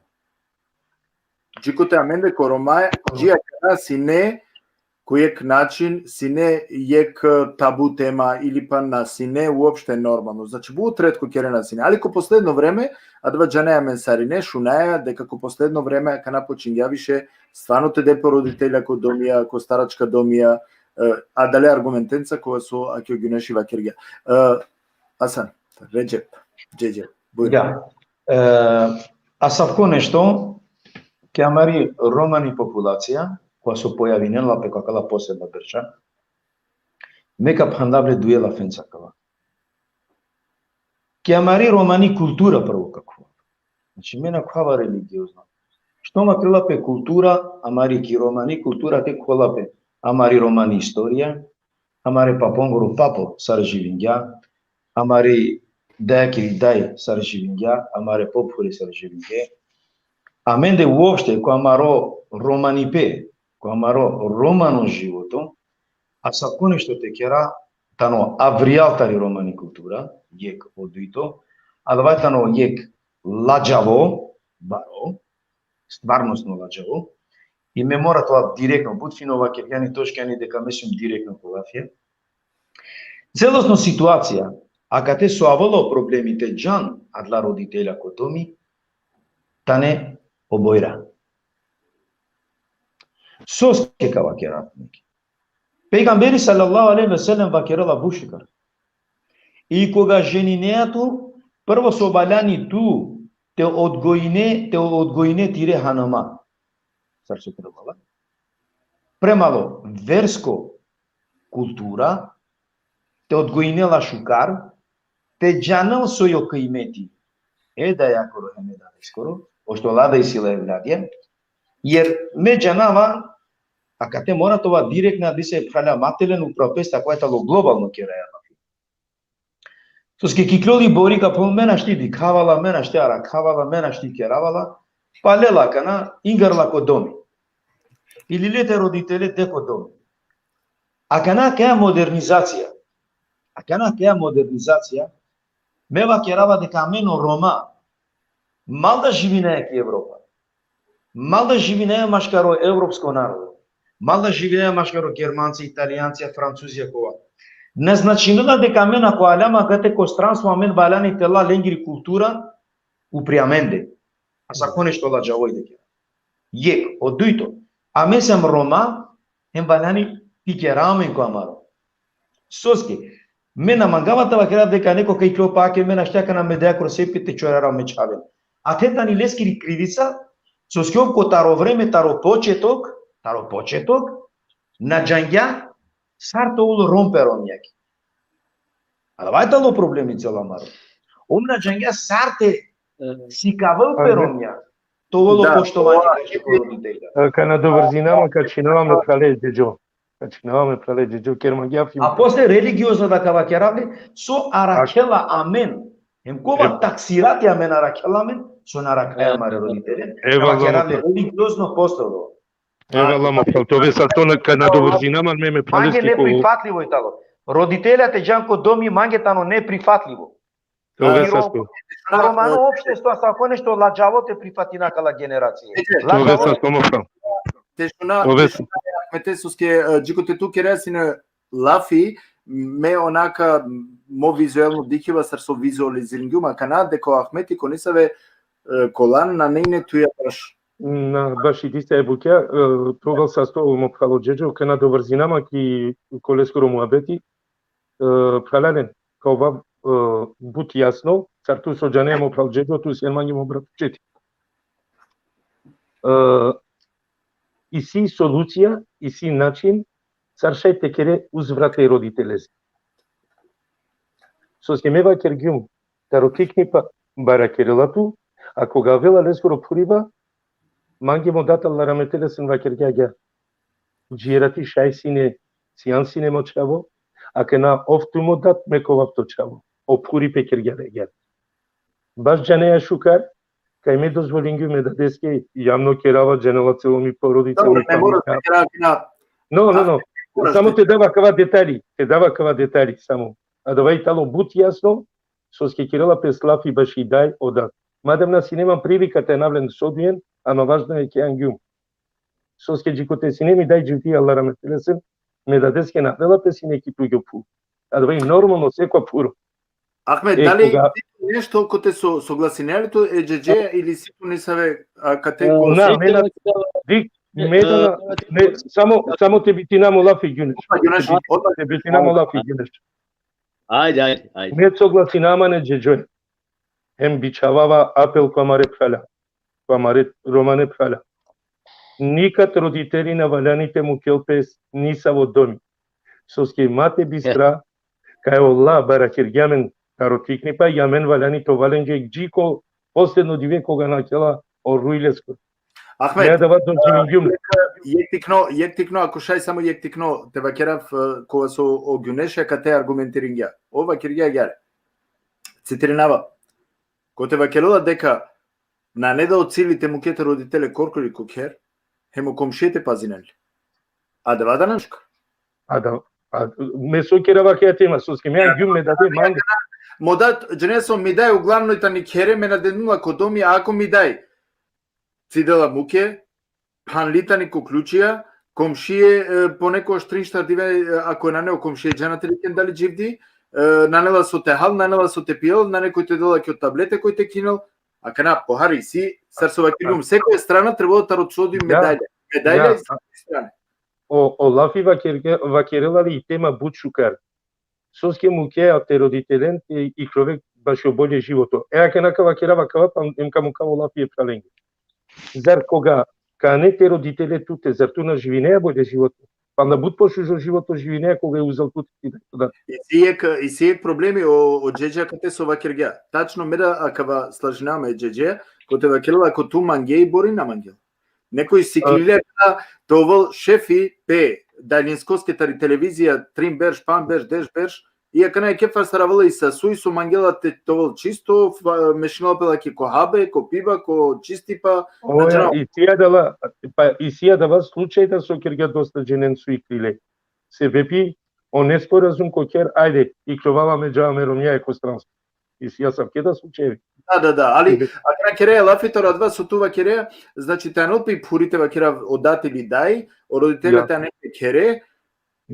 Джикоте аменде ко ромај, джија кара си не којек начин си не јек табу тема или па на си не уопште нормално. Значи буут ретко кере на си не, али ко последно време адва џанеја менсарине шунаја дека ко последно време ка напочињавише стварно те депо родителја ко домија, ко старачка домија, а дале аргументенца кога со аќе гюнеши вакергија. Асан, Реджеп, Джеджеп. Да. Асавко нешто ќе амари романи популација која се појави нела пе какала посебна држа, мека пхандавле дуела фенцакава. Ке амари романи култура прво какво. Значи мена кава религиозна. Што ма крилапе култура, амари ки романи култура те колапе. Амари романи историја, Amare papongoro papo sarjivingya, amare daiakiri dai sarjivingya, amare popure sarjivingya. Amende uopšte cu amaro romanipe, cu amaro romano životom, a sa ponešto te kjera tano avrijaltari romani kultura, jek oduito, ali vaj tano jek lađavo, baro, stvarnostno lađavo, i me mora to direktno, bud finova kerjani toškani дека mesum direktno kolafje. Целосно ситуација, а кате со авало проблемите джан адла родителя котоми, тане обојра. Соске ка вакерат неки. Пегамбери салаллаху алейхи ве селем вакерала бушикар. И кога женинеато прво со балјани ту те одгоине тире ханама. Сарче требала. Премало верско култура те одгоинела шукар, те джанал со јо каимети. Да јакоро хеме да скоро, ошто лада и сила е владија, jer me джанава, а кате мора това директна да се праля мателен упропеста која тало глобално ке раја. Со ски киклоди борика по мена шти дикавала, мена шти аракавала, мена шти керавала, палела кана ингарла ко доми. Или лете родителе деко доми. А кана кеа модернизација. Мева керава дека мено Рома, мал да живинее ки Европа. Мал да живинее машкаро европско народо. Мал да живинее машкаро германци, италијанци, французија кова. Не значинила дека мен ако аляма гате ко странство амен балани тела ленгири култура уприаменде. А сако нешто лаđавој дека. Јек, одуито. А мен сам Рома, ем балани пикерамен ко амаро. Соски. Мена мангавата вакера дека неко кај клопаке мена штака на медеа кросепите чорара мечавен. А те дани лескири кривица, со скјом ко таро време, таро почеток, на джангја, сарто уло ромпером јаки. А вајтало проблеми цела маро. На джангја сарте си кавал пером ја. Толо поштовање кај родителите. Кана доврзинама качинаваме прале деџо. Качинаваме прале деџо кермагја. А после религиозно да кава керавле со аракела амен. Ем кова таксирати амен аракела амен со наракаја маре родителе. Кава керавле религиозно постало. Ева ламо тоа са тона кана доврзинама ме прале стико. Манге неприфатливо е тало. Родителите джанко доми манге тано неприфатливо. Тоа са што. Романо општество сако нешто лаđavo те прифати накала генерација. Тоа са што Тешуна, метесуске джикоте ту кересине лафи ме онака мо визуелно дикива сар со визуализирингума кана деко Ахмети конисаве колан на нејне туја баш. На баш и диста е буќа, тоа са што мо прало джеџо кана доврзинама ки колескоро муабети пралален као бут јасно, сар ту со джане мо прал джеџо ту се мање мо братчети. И си солуција, и си начин, царшај те кере узврате родителези. Со скемева кергјум, таро кикнипа бара керелату, а кога вела лескоро пурива, манге му датал лараметелесен ва кергјагја. Джирати шајсине, сијансине мочаво, а кена офту му дат мековав точаво. Опури пе кергјагја. Баш джанеја шукар, кај ме дозволингу ме да деске јавно керава дженела целоми породица ми памика. Но, само те дава кава детали, само. А давај тало бут јасно, со ске керела песлав и баш и дај одат. Мадам на си немам привика те навлен содиен, ама важно е ке ангјум. Со ске джикоте си неми дај джути Аллара ме телесен, ме да деске навела песи неки туѓо пу. А давај нормално секоја пуро. Ахмед, дали нешто коте со согласинелето е джеџе или ситу не саве катего? Само те битинамо лафи ѓунеш. Те битинамо лафи ѓунеш. Ајде. Не согласинама не джеџе. Хем бичавава апел која прала. Која Романе прала. Никад родители на валяните му келпес ниса во доми. Со ски мате бистра, кај Аллах бара кирѓамен каротикни па јамен валяни то валенџе джико последно диве кога накела оруилеско. Ахмед, Jek tikno, ako šaj samo jek tikno, te vakerav kova so o gyunesha ka te argumentiringja. Ova kirgja gyare. Цитиринава. Ко те вакелува дека на не да оцилите мукете родителе коркори кокер, хемо комшиете пазинели. А да вада нешко. Ме сокера вакеа тема, соски ме гюм ме даде манга. Модат дженесо ми дај углавно и тани кере ме наденула кодоми, ако ми дај цидела муке, панлитани коклучија, комшие понекош тринштар диве, ако е на нео комшие джаната рикен дали дживди, нанела со техал, нанела со тепил, на некој те дола ќе од таблете кој те кинал, а кана похари си, сарсова киргум, секоја страна треба да тародсоди медаља. Медаља и секоја страна. O Lafi vакерела и тема бучукар. Соске муке а те родителен и човек баш оболе живото. Ке нака вакерава кава, па емка мука о Лафи е пшаленги. Зар кога кане те родителе туте, зар ту на живинеја боле живото? Па да буд пошужо живото живинеја кога е узел туте и да. И сиек проблеми о джеджа кате со вакергја. Тачно меда акава слажинаме джеджа, коте вакерела ако ту мангеј бори на мангел. Некои си клиле довол шефи пе далинскоската телевизија трим берш, пан берш, деш берш, и ако не кефар саравала и са суи со мангела те довол чисто, мешинала пела ке ко хабе, ко пива, ко чисти па. И сија дава случајта со кергја доста женен суи клиле. Се вепи, он не споразум ко кер, ајде, и кроваваме джаваме ромија еко странство. И сија сам кеда случаји. Да, али ако на кереја лафитор адва со тува кереја, значи танопи пурите вакера одатели дај, родителите не кере.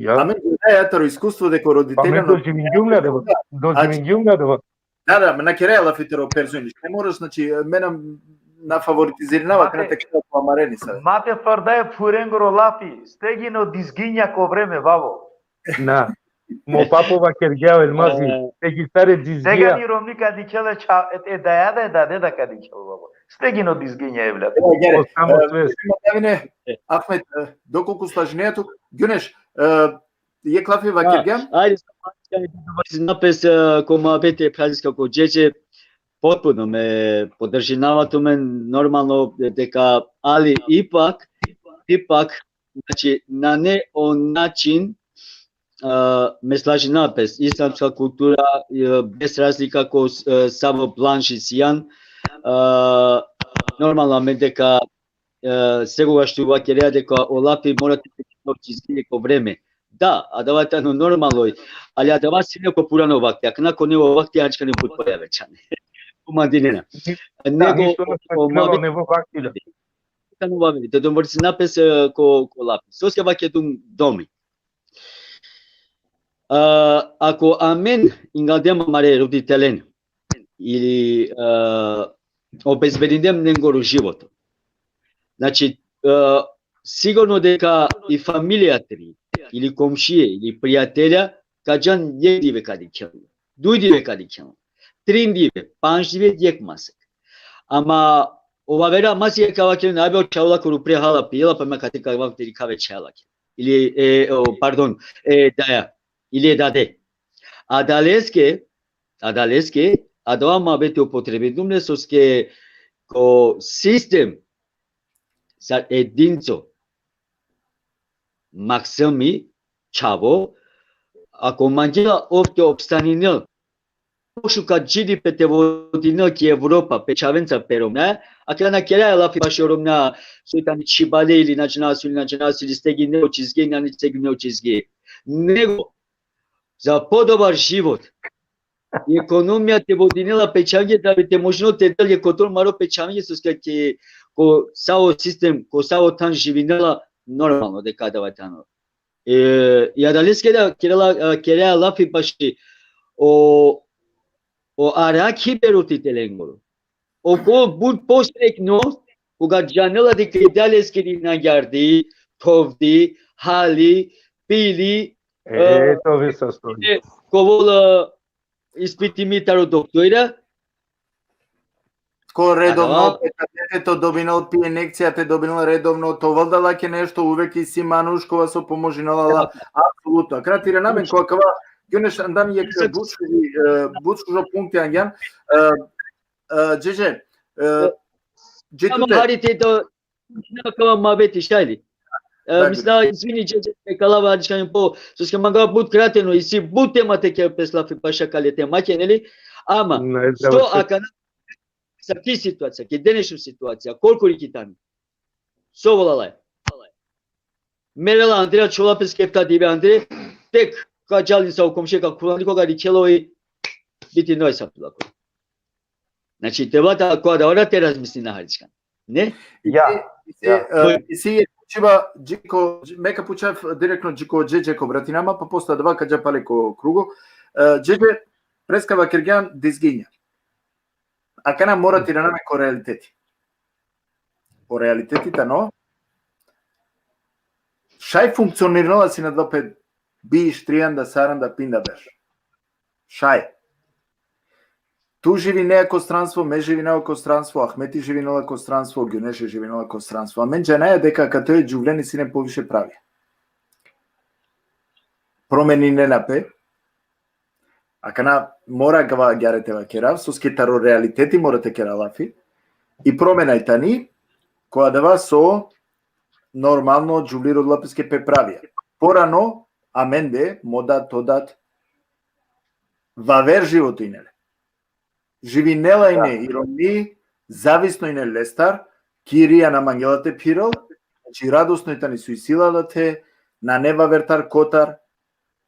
Аме да таро искуство дека родителите Да, на кереја лафитор персони. Не можеш, значи мене на фаворитизиринава кога те кеда по амарени са. Мате фардај фуренгро лафи, стегино дизгиња ко време баво. На. Мо папова кергјао елмази, теги старе дизгија. Сега ни ромника дикеле ча да не да кади баво. Стегино дизгиња евле. Ахмет, доколку слажнејато, Гюнеш, je клафи вакергјам? Ајде, напес кома бете празис како джеџе потпуно ме поддржинавато мен нормално дека али ипак значи на не он начин ме слажи напес исламска култура без разлика ко само бланш и сијан нормално ме дека сегогаш што вакереа дека олапи морате да изгине ко време. Да, а давате но нормално, али а дава си неко пурано вакти, ако нако не вакти ачка не буд појавечани. Командинена. Него не во вакти да. Тану вавели, да доморци напес ко лапи. Соска ваке дум доми. Ако амен ингадема маре родителен или обезбедидем ненгоро живото. Значи сигурно дека и фамилијата или комшие или пријателја каџан једиве кади ќе. Дујдиве кади ќе. Триндиве, панждиве јек масек. Ама ова вера маси е кава ќе најбе чаула кору прехала пиела па ме кати кава тери каве чала ќе. Или пардон, даја или даде. А далеске а дома бете употребидумне соске ко систем sa единцо максими чаво ако манџела овде обстанинел пошука джиди пете водинел ки Европа печавенца перомна а кана кераја лафи башоромна сојтани чибале или начинас или стеги неочизги на стеги неочизги него за подобар живот и економија те водинела печавње да би те можно те дали контрол маро печавње со ке ко сао систем, ко сао тан живинела нормално дека дава тано. И адалеске да кереа лафи баши о араки берути ленгоро. О ко буд пострекно кога джанела дека адалеске ди наѓарди, товди, хали, пили. Ето ви се стои. Ковола испити митаро доктора. Ко редовно, детето добинал пие инекцијата, добинал редовно, товалдала ке нешто, увеќе си манушкова со поможинала, апсолутно. Кратира намен, која кава, Гюнеш андам јек бучкужо пункти ангјан, джеже, Ама харите до, кава мабети шајли. Mislim, izvini, ce calava adică po, să că manga but createno, isi but temate chiar pe slafi pașa calete macheneli, ama sto akana sa ki situația, că deneșu situația, colcuri kitani. Sovolala. Merela Andreea Ciola pe skepta dibe Andrei, tek ca jalin sau comșe ca culani koga riceloi biti noi sa pula. Znači trebata кода ora teraz misli na harička. Ne? Си чива джико мека пучав директно джико джеджеко братинама па поста два каджа палеко круго. Джедже прескава киргјан дизгиња. А кана мора ти ранаме ко реалитети. По реалитетите но шај функционирала си на допе биш, тријанда, саранда, пинда беш. Шај. Ту живи неако странство, ме живи неако странство, Ахмети живи неако странство, Гюнеше живи неако странство. А мен джанаја дека кај тој джувлени си не повише прави. Промени не напе. А кана мора гава гјарете ва керав, со скетаро реалитети морате кералафи. И променај тани, која дава со нормално джувлиро лаписке пе правија. Порано, аменде, модат, тодат, вавер живото инеле. Живи нела и не ирони, зависно и не лестар, кирија на мангелате пирал, значи радосно и тани суисилалате, на нева вертар котар,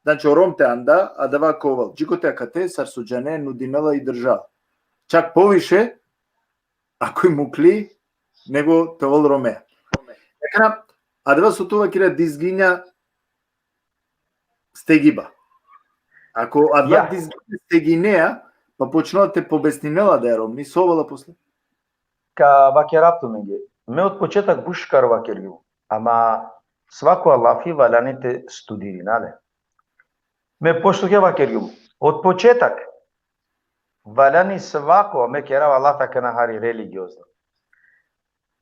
значи оромте анда, а дава ковал. Джикоте акате, сарсуджане, нудинела и држал. Чак повише, ако и мукли, него товол роме. Екана, а дава со това кира дизгиња стегиба. Ако адва дизгиња стегинеа, па почнала те побеснинела да ја ромни, совала после? Ка вакерапту меѓе. Ме од почеток бушкар вакерју. Ама свако алафи валяните студири, нале? Ме поштоке вакерју. Од почеток валяни свако ме керава лафа ка нахари религиозно.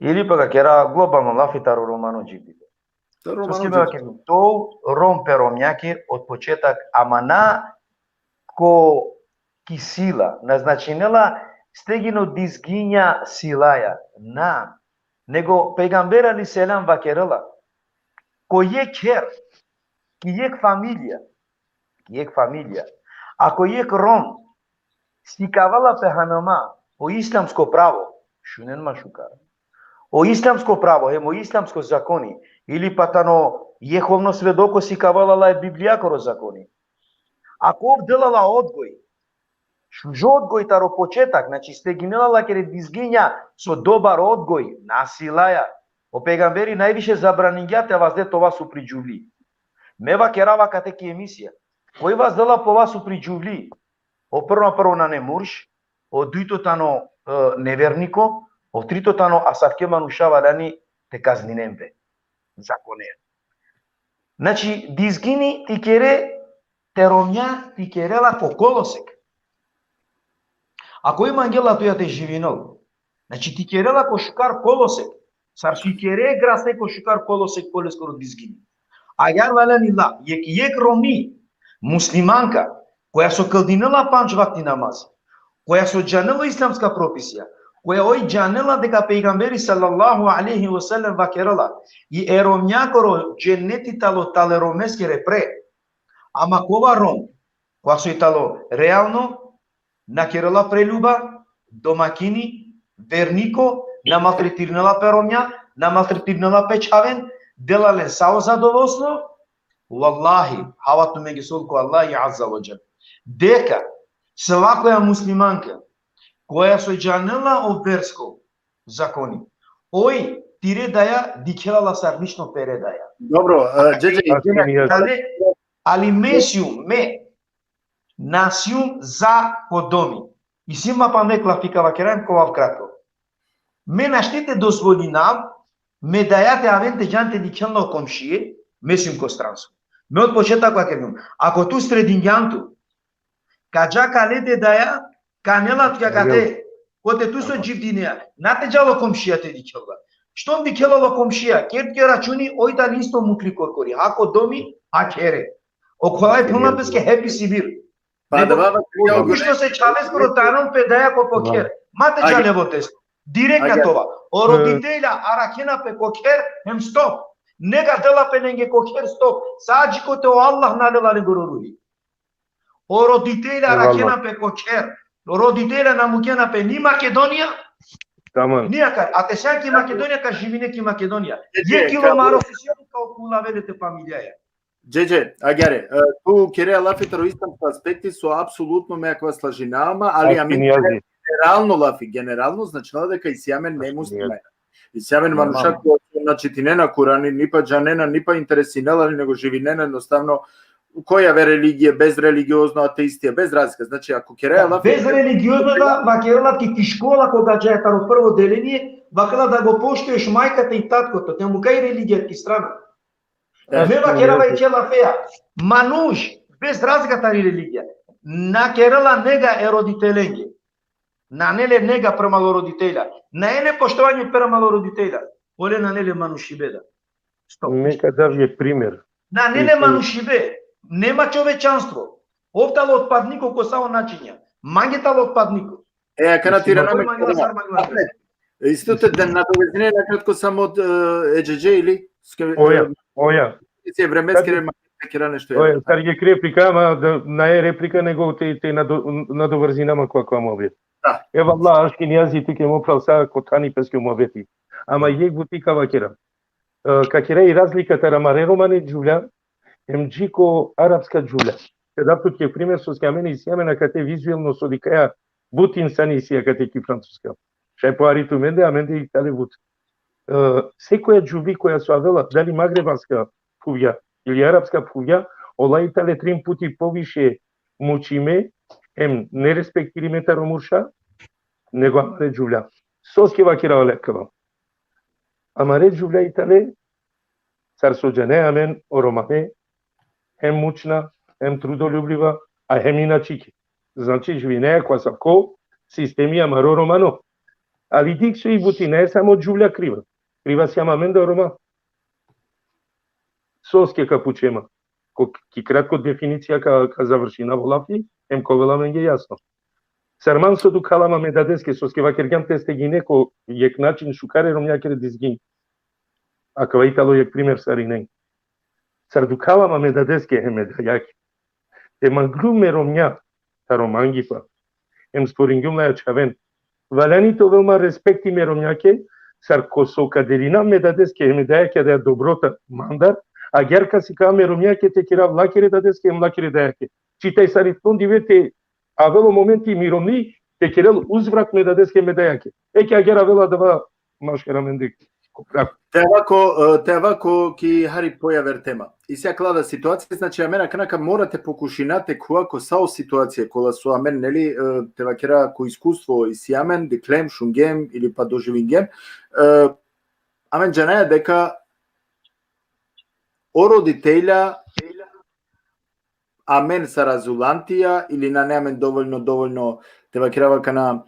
Или па ка керава глобално лафи таро романо джибите. Тој ром перомјаки од почеток, ама на ко кисила, назначенела стегино дизгиња силаја, на, него пегамбер али селам вакерела, кој е кер, ки ек фамилија, ако ек ром, стикавала пеханома, о исламско право, шунен машукара, о исламско право, емо исламско закони, или патано јеховно сведоко сикавала е библијакоро закони. Ако обделала одгој, шужо одгој таро почетак, значи сте гинелала кере дизгиња со добар одгој, насилаја, о пегамбери највише забранињата вазде това су приџувли. Мева керава катеки емисија. Кој вас дела по вас су приџувли? О прво на немурш, о дуито тано невернико, о трито тано асарке манушава дани те казнинемве. Законе. Значи, дизгини ти кере теромја ти керела ко колосек. Ако има ангела тоја те живинол, значи ти керела ко шукар колосек, сар си кере грасе ко шукар колосек полескоро дизгини. А јар валени ла, ек роми, муслиманка, која со калдинела панч вакти намаз, која со джанела исламска прописија, која ој джанела дека пегамбери салаллаху алейхи ва салем вакерала, и еромјакоро дженети тало тале ромескере пре, ама кова ром, која со итало реално, на керела прелюба, домакини, вернико, на малтретирнела перомја, на малтретирнела печавен, делале сао задоволство, валлахи, хавату меѓу солко Аллахи азза ва џал. Дека свакоја муслиманка која со џанела обверско закони, ој тире даја дикелала сарнично передаја. Добро, джедже, али месиум, насиум за подоми. И сима па ме клафикава керам кова вкратко. Ме наштите дозволинав, ме дајате авенте џанте дикелно комшие, месиум ко странство. Ме од почеток вакернум. Ако ту срединјанту, каджа калете даја, канела туја кате, коте ту со дживдинеа, нате джало комшијате дикелва. Штом дикелало комшија, кертке рачуни, ојта листо мукли коркори. Ако доми, а кере. Околај пълнапеске хепи Сибир. Што се чале скоро таном педаја ко покер. Мате чале во тесто. Директно това. О родителја аракена пе покер, хем стоп. Nega dela penenge koker stop. Saji kote o Allah nalela legororui. O roditeile arakena pe koker. O roditeile namukena pe ni Macedonia. Tamam. Ni akar. Ateșan ki Macedonia ca și vine ki Macedonia. Gece, E kilomaro sesionu ca o pula vele te familia aia. Gege, Agare, tu Kirea Lafi teroristički aspekti su apsolutno nekakva slažinama, ali ja mislim generalno značila дека Исјамен не муслимен. Исјамен манушак значи ти не на Курани, ни па джанена, ни па интересинела, него живинена едноставно која ве религија, безрелигиозно атеистија, без разлика. Значи ако Kirea Lafi Без религиозната макерала ки школа кога джајатаро прво деление, вакала да го поштуеш мајката и таткото, те му кај религија ки страна. Вева керала и чела феа. Мануш, без разлика тари религија. На керала нега е родителенге. На неле нега према родителя. На еле поштовање према родителя. Оле на неле манушибеда. Стоп. Нека да ви е пример. На неле манушибе. Нема човечанство. Овтало отпаднико ко само начиња. Мангетало отпаднико. канатирано исто да надовезне на кратко само од Еџеџе или Оја. Се временски ремаркира нешто. Оја, кар ги реплика, ама на е реплика него те надоврзинама која му објет. Да. Ева Allah aşkın yazı tüke moprav sa kotani peske muhabbeti. Ama yek buti kavakira. Kakira i razlikata ramare romane džulja, emđiko arapska džulja. Kada tu ke primjer su skjameni i sjamena kate vizualno sodikaja but insani sija kate ki francuska. Šaj po aritu mende, a mende i tale but. Sekoja džuvi koja su avela, dali magrebanska puvja ili arapska puvja, ola i tale 3 puti poviše mučime, em ne respektiri metaro murša, nego amare džuvlja. Soskeva kira olekava. Amare džuvlja itale, sarsođane amen, oromame, hem mučna, hem trudoljubljiva, a hem inačiki. Znači, žvineja koja sa ko, sistemi amaro romano. Ali dik su i buti, ne samo džuvlja kriva. Kriva si amamen da oroma. Soske kapučema. Ki kratko definicija ka završi na volafi, em kovela men je jasno. Sarman sodu kalama me dadeske soske vakergan teste gineko jek način šukare romnjakere dizgin. Akava italo jek primer sarinen. Sardu kalama me dadeske heme dajaki. Te manglume romnja ta romangipa. Em sporingum la čaven. Valani to velma respekti me romnjake, sar kosoka derina me dadeske heme dajaki da dobrota mandar, a gerka si ka me romnjake te kira vlakere dadeske hem vlakere dajaki. Čitaj saritpon divete avelo momenti mirovni te kirel uzvrat me dadeske me dajaki. Eke ager avela dava maškera mendik. Те вако ки хари појавер тема. И сега клада ситуација, значи амена канака морате покушинате коако сао ситуација кола со амен нели те вакера ко искуство и сиамен деклем шунгем или па доживингем. Амен џанаја дека о родителја амен са разулантија или на неамен доволно те вакера вакана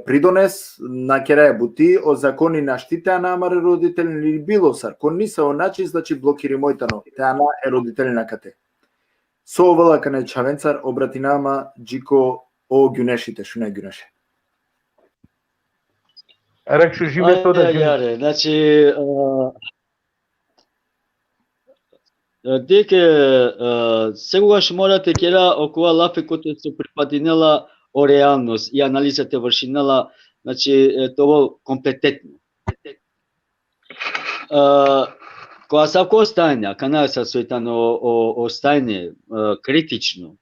придонес на кераја бути о закони на штита на амаре родители или било сар кон ниса о начин значи блокири мојтано теана е родители на кате со овала кане чавенцар обрати нама джико о гюнешите шуне гюнеше Арак шу живе то да јаре, значи дека сегогаш морате кера околу лафи кој се припадинела о реалност и анализата вршинала, значи тоа компетентно. Кога сако остајне, кана са сојтано остајне критично.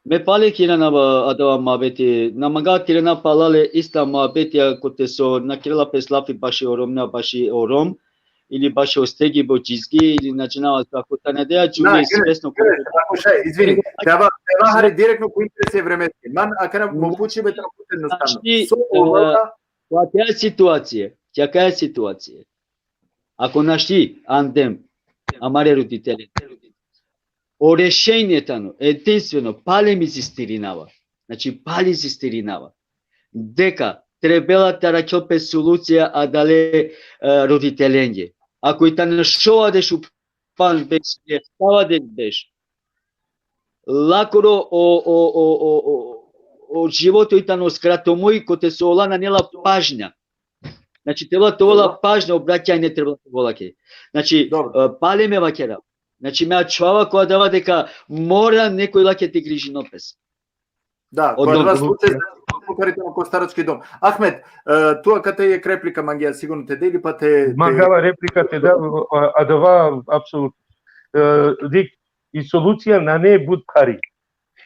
Ме пале кира на адава мабети, на мага кира на палале иста мабети коте со на кирла песлафи баши оромна баши ором или баши остеги бочизги или начинава како та не деа чули свесно извини, треба хари директно кој се времески. Ман акара мо пучиме тоа едноставно. Каква ситуација? Ако наши андем амаре родители о решението единствено пале ми се стиринава. Значи пали се стиринава. Дека требела тарачопе солуција а дале родителенје. Ако и тане шоа дешу пан беше, става ден беше. Лакоро о живото и тано скратомој коте се ола на нела пажња. Значи треба тоа пажна обраќање не треба да волаке. Значи палеме вакера. Значи ме чува која дава дека мора некој лаќе те грижи нопес. Да, кој два случај покарите на Костарачки дом. Ахмед, тоа каде е реплика мангија сигурно те дели па те Мангава реплика те да, а дава апсолутно. Дик и солуција на не буд пари.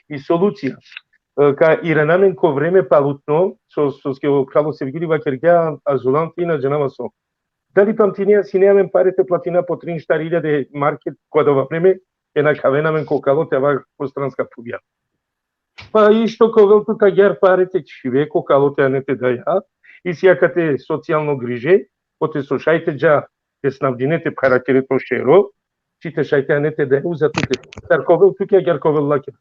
И солуција ка Иранамен ко време палутно со ке крало се вигили вакергја азуланти на дженава со. Дали памтинија си неамен парите платина по 3-4.000 маркет која дава време е на кавенамен ко кало тева пространска пубја. Па исто кога тука гер парите чиве ко кало те не те даја и сијакате социјално грижи, поте слушајте джа те снабдинете паракерето шеро, чите шајте не те даја за туке. Тарковел туке герковел лаке.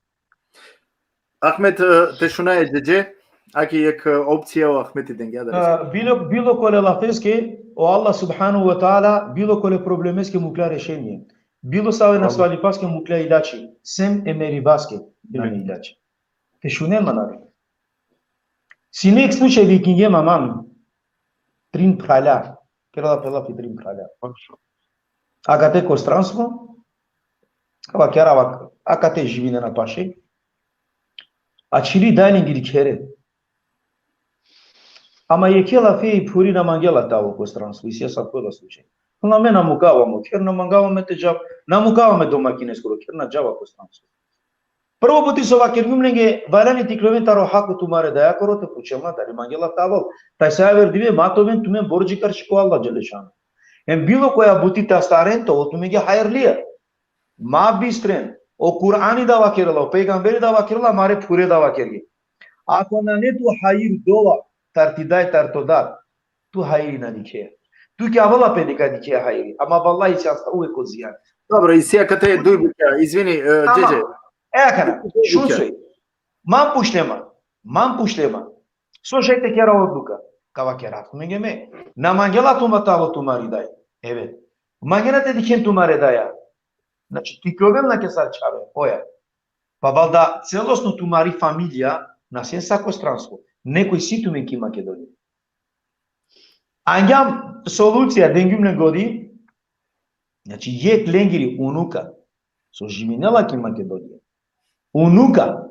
Ахмед те шунај джеџе, аки ек опција о Ахмети денгја да. Било коле лафеске, о Аллах субхану ва таала, било коле проблемеске мукля решение. Било саве на свалипаске мукля илачи, сем емерибаске биле илачи. Те шуне манаре. Si nek slučaj vikinge mamam, trin pralja, kera da pela fi trin pralja. Aka te kostranstvo, ava kera aka te živine na paše, a čili dajni giri kere. Ama je kela fei puri na mangela tavo kostranstvo, i siesa pela slučaj. Na me namukavamo, ker namangavame te džava, namukavame domakine skoro, ker na džava kostranstvo. Prvo poti со вакер мумнеге валани ти клевентаро хаку тумаре дая короте пучема дали мангела тавал тај се вердиве матовен тумен борџи каршко Аллах джелешан ем било која бутита старенто о тумеге хајрлија ма бистрен о Кур'ани да вакерла о пейгамбери да вакерла маре пуре да вакерги ако на не ту хаир дова тартидай тартодар ту хаири на дике ту ке авала педика дике хаири ама валлаhi сјаста уве козијан. Добро, и сега каде дујбика, извини, джеџе. Екана, шунсој, мам пуштема, со шете кера одлука, кава кера мегеме, на мангела тума тало тумари дај, еве, мангела те дикен тумаре даја, значи ти ковем на кесар чаве, оја, па валда целосно тумари фамилија на сен сако странство, некој си тумен ки Македонија. Анѓам солуција денгюмне годи, значи јек ленгири унука, со живинела ки Македонија. Unuka,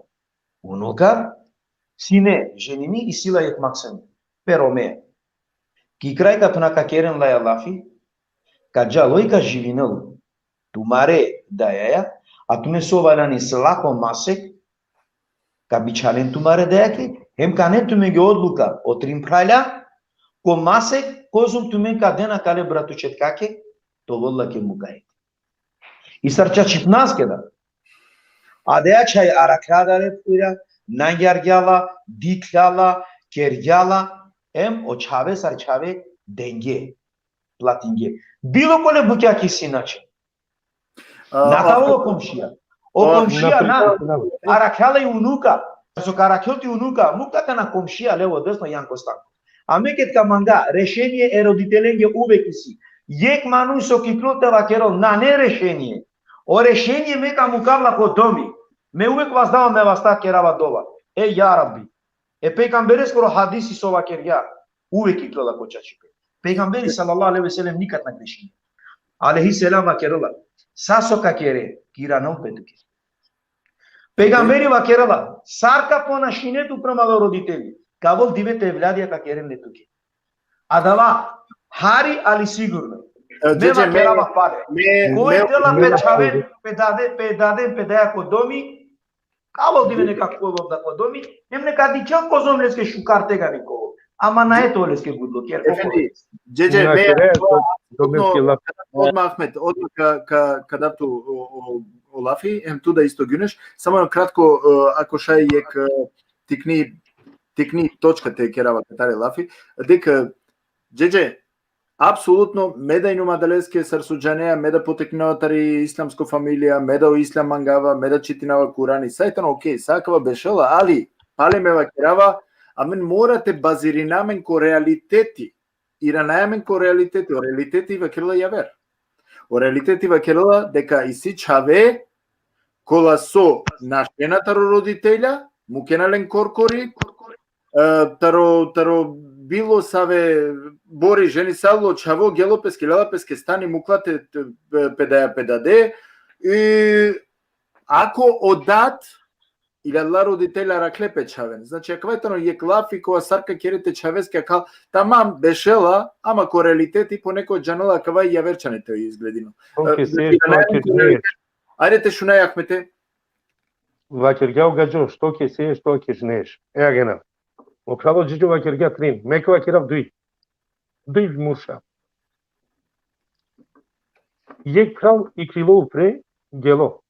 sine, ženimi i sila jek maksen, pero me. Ki kraj ka tuna ka keren la lafi, ka jaloi ka živinelu, tu mare dajaja, a tu me sovalani slako masek, ka bičalen tu mare dajake, hem ka ne tu me ge odluka o trim pralja, ko masek, kozum tu men ka dena kale bratu četkake, to volla ke mugajete. I sarča čipnaske da. Adea çay arakradare pura, nangergyala, ditlala, kergyala, em o çave sar çave denge, platinge. Bilo kole bukya kisinaçı. Natavo komşiya. O komşiya na arakala i unuka, so karakyoti unuka, mukata na komşiya levo desno yankostan. Ameket kamanga rešenje eroditelenge uvek isi. Jek manu so kiklote vakero na ne rešenje. O rešenje me ka mukavla ko domi. Me uvek vas dava me vas ta kerava dova. E ja Rabbi. E pejgamberi skoro hadisi so vakerja. Uvek kiklola ko čačike. Pejgamberi sallallahu alejhi ve sellem nikad na grešenje. Alejhi selam vakerola. Saso ka kere kira não peduke. Pejgamberi vakerola. Sarka pona šinetu prema roditelji. Kavol divete evladija ka keren letuke. Adava hari ali sigurno. Mema kerava pare. Кој дела печавен, педаја ко доми, каво диве некако да ко доми, нем нека дичел козом леске шукар тега никово. Ама на ето леске будло кер. Джеџе одма Ахмед, одма кадату Олафи, ем туда исто гюнеш, само кратко ако шај ек тикни точкате керава катаре Лафи, дека джеџе апсолутно меда инума далеске сарсуџанеа, меда потекнатари исламско фамилија, меда ислам мангава, меда читинава Курани, сајтано окей, сакава бешела, али палемева керава, амен морате базиринамен ко реалитети, иранајамен ко реалитети, о реалитети вакерла јавер. О реалитети вакерла дека иси чаве кола со нашената родителја, мукенален коркори, таро било саве бори жени сало чаво гелопеске лелапеске стани муклате педаде и ако одат или ла родителя раклепе чавен. Значи аквајтано е клафи која сарка керете чавеске кал тамам бешела, ама ко реалитети по некој джанала кавај јаверчаните изгледино. Ајде те шунајахмете. Вакергјал гаджо, што ќе сееш, што ќе жнеш. Еа гена. Оправо джиджо вакергја трин. Меко вакерав дуј. Дуј в муша. Јек крал и крило упре гело.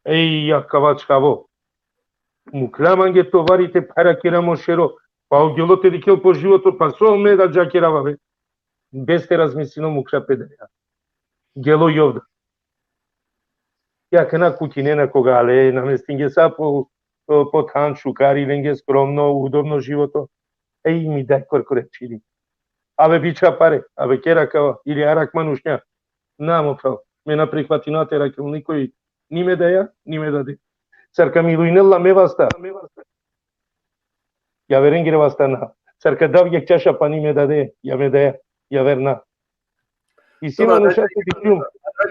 Еј, ја кавачкаво. Мукраманге товарите пара керамо шеро. Па огелоте дикел по живото, па со ме да джакерава бе. Без те размислено мукра педаја. Гело јовда. Ја кена кутинена кога але наместинге са по тан шукари ленге скромно, удобно живото. Еј ми дај коркоре чили. Абе бича паре, абе керакава или арак манушња. Намо прав. Мена прихватината ракел никој ни ме даја, ни ме даде. Царка милуинелла ме васта. Ја веренгире вастана. Царка дав јек чаша па ни ме даде, ја ме даја, ја верна. И сина нешате дикјум.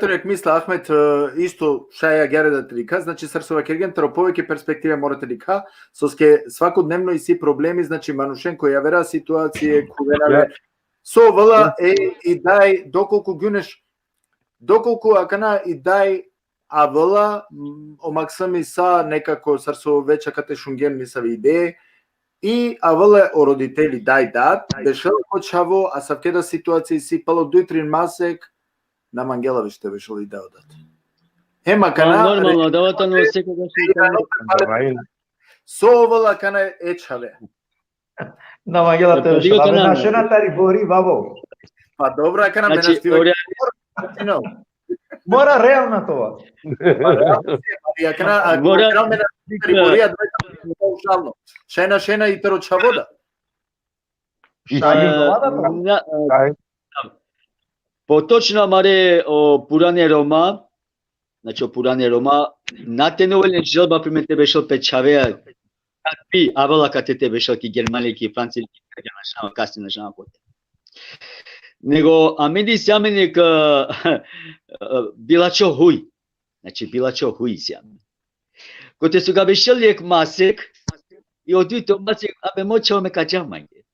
Ек мисла Ахмет исто шаја гере да трика, значи сарсова кергентаро повеќе перспектива морате дика, соске свакодневно и си проблеми, значи Манушенко ја вера ситуација кувенаве. Со вала и дај доколку гюнеш, доколку акана и дај а вала омаксами са некако сарсово веча кате шунген мисави идеи и а вала о родители дај дат, бешел почаво, а савкеда ситуација си пало дујтрин масек, на Мангелави ще беше ли да одат. Ема кана нормално давата но секогаш со овола кана ечаве. На Мангела те беше на шената рибори бабо. Па добра кана ме настива. Мора реално тоа. Ја кана мора ме настива рибори а двајца шена и терочавода. Поточно маре о Пуране Рома, значи о Пуране Рома, натеновелен желба примете бешел печавеа, какви авала кате те бешел ки Германија ки Франција ки на касни на шама коте. Него аменди сјамене билачо хуј, значи билачо хуј сјамене. Коте су га бешел јек масек, и одвито масек, абе мочао ме каджамање.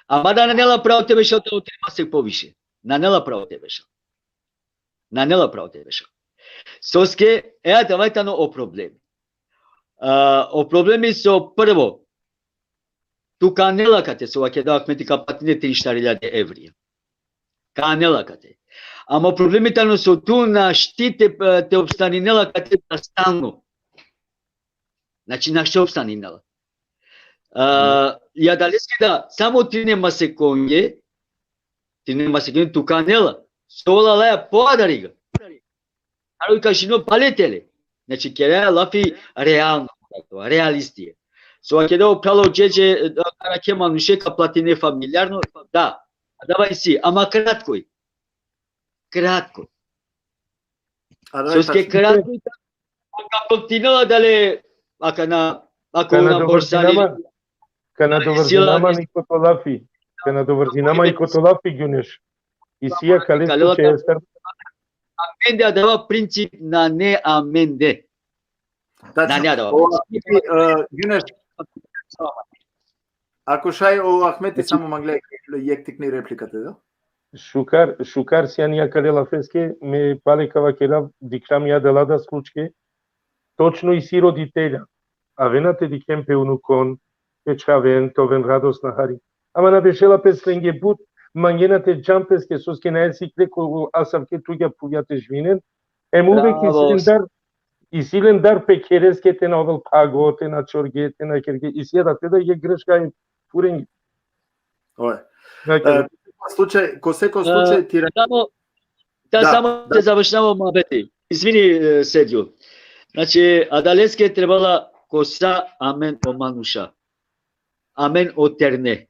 Ама да нела право те бешел тоа 3 масек повише. Нанела право те бешал. Нанела право те бешал. Соске, давајтано о проблеми. О проблеми со прво, тука не лакате со ваќе давакме тика патине 3.000 еври. Ка не лакате. Ама проблемите но со ту на штите те обстани не лакате да стално. Значи на што обстани нела. Ја далески да само тине масеконје, ти нема сега тука нела. Сола леја подарига. Аро кашино палетеле. Значи кереа лафи реално, реалистија. Со ќе да опрало джеже караке манушека платине фамилиарно, да. Давај си, ама краткој. Кратко. Соске кратко. Ака платинала дале ака на борсари. Кана доврзинама никото лафи. Кана доврзинама и кото лафи гюнеш. И сија калесто че естар. Аменде дава принцип на не аменде. На не дава гюнеш. Ако шај о Ахмети само магле јек тикни репликата, да? Шукар сјанија калела феске ме палекава кела дикрам ја делада случке. Точно и си родителја. А венате дикем пеунукон, печавен, товен радост на хари. Ама на бешела песленге бут, мангенате джампеске соске на есикле ко асавке туѓа пуѓате жвинен. Увек и силен дар пекерескете на овел паготе, на чоргете, на керге. И сједате да ја грешка и фуренги. Ое. Случај, ко секој случај ти само те завршнавам мабети. Извини, Седио. Значи, Адалеске требала коса амен омануша. Амен отерне.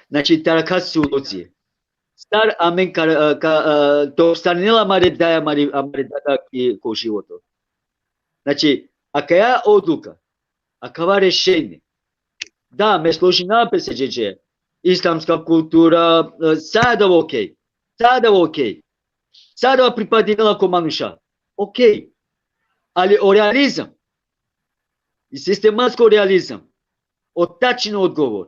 Значи, тарака сулоци. Стар амен то станела маре дада ко живото. Значи, акаја одлука, акава решение. Да, ме сложи напесе, джеже. islamska kultura, sada ok. Sada pripadinala ko manuša. Ok. Ali o realizam i sistematsko realizam, o tačni odgovor,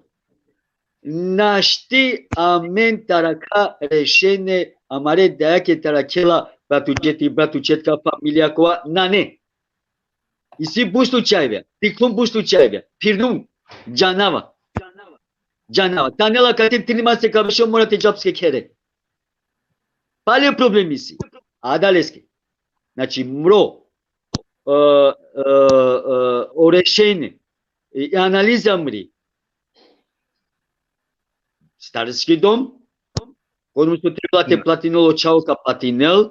na šti amen taraka rešene amare dayake tarakela bratu četka familija kova na ne. I svi bu slučajevja, tiklum bu slučajevja, pirnum, canava. Tanela katin trimase kavišo morate džapske kere. Pali problemi si. Adaleski. Znači, mro, o rešenje i analiza mri. Starski dom, odnosno trebala te platinolo čauka platinel,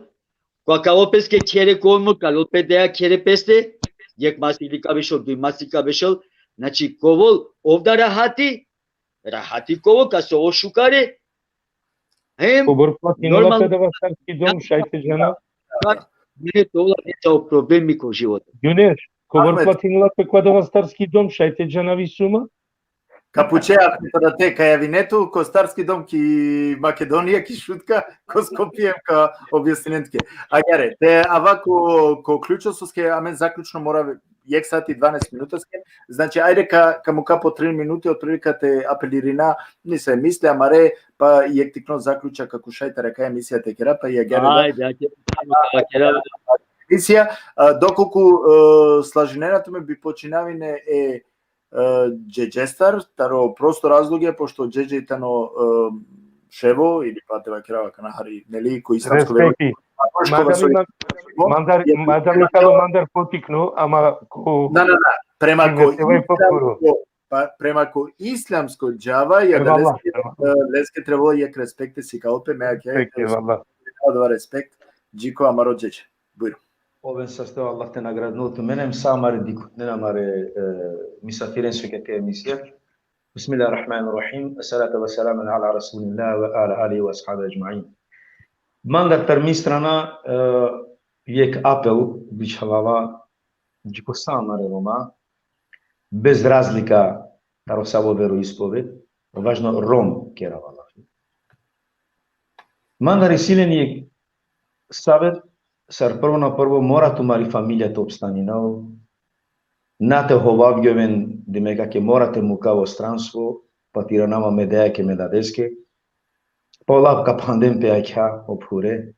koja opeske kere komu, kad opet deja kere peste, jek masi ili kavišo, duj masi kavišo, znači, kovol ovda rahati kovo, kad se ošukare, Кобор платинала педа во старски дом, шајте жена. Не, това не са проблеми ко живота. Јунеш, кобор Ахмед. платинала пеква во старски дом, шајте жена ви сума. Капуче, ако да те кајавинето, ко старски дом ки Македонија, ки шутка, ко Скопје, ка објаснентке. А јаре, те авако ко клучоске, амен заклучно мора јек сати 12 минутаске. Значи, ајде ка му по 3 минути, од прилика те апелирина, не се мисле, амаре, па јек тикно заклуча како шајта река емисијата кера, па ја гере Ајде, емисија, доколку слажиненото ме би починавине е Джеджестар, таро просто разлог е, пошто Джеджејтано шево, или патева керава канахари, нели, кој исламско веро. Респекти. Мандар ми кало мандар потикну, ама ко... Према ко исламско џава, ја леске требало јек респекте си калпе, меа ке, да респект, джико амаро Джедже. Бујро. Овен састава Аллах те награднуту менем самаре дику ненамаре мисафирен сукете емисија. Бисмиллахир рахманир рахим. Ассалату вассаламу ала расулилlah ва ала алиhi ва асхаби аџмаин. Мандar per mi strana јек апел бичалава джико самаре рома без разлика таро сабо вероисповед, важно ром керавала. Мандar силен јек савет. Сар прво на прво мора тумари фамилијата обстанинал. Нате ховавјовен демека ке морате мука во странство, патира нама медеја ке медадеске. Полав капанден пеаќа обхуре.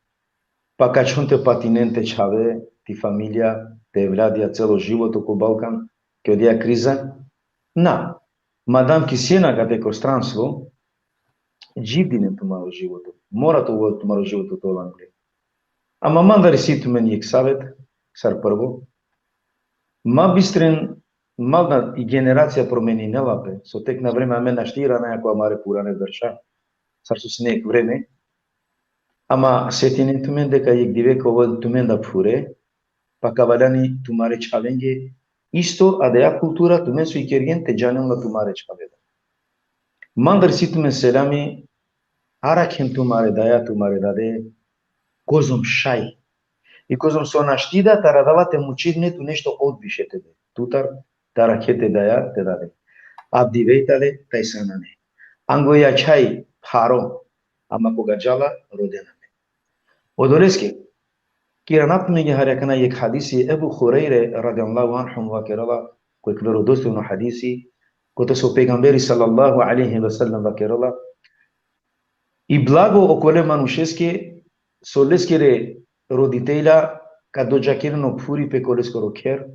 Па качунте патиненте чаве, ти фамилија, те владија цело живот око Балкан, ке одија криза. На, мадам ки сена каде ко странство, дживдине тумаро живото. Мора тоа тумаро живото тоа Англија. Ама мандари ситу мен јек савет, сар прво, ма бистрен, мална и генерација промени нелапе, со тек на време мен наштира некоја маре пуране врша, сар со снег време, ама сетине ту мен дека јек дивека ово ту мен да пуре, па каваляни тумаре чаленге, исто адеја култура ту мен со и керген те джанел на тумаре чаледа. Мандари ситу мен селами, аракен тумаре даја тумаре даде, козом шај. И козом со наштида тара давате мучиднету нешто одвише тебе. Тутар тара кете даја те даде. Абди вейтале тај санане. Ангоја чај харо, ама кога джала роденаме. Одолеске, кира напнеге харякана јек хадиси Ебу Хурейре радијаллаху анху ва керала, кој веродостојно хадиси, кој со пегамбери салаллаху алейхи ва саллам ва керала. И благо околе манушеске со лескере родителја, кад доđакирно пури пеко лескоро кер,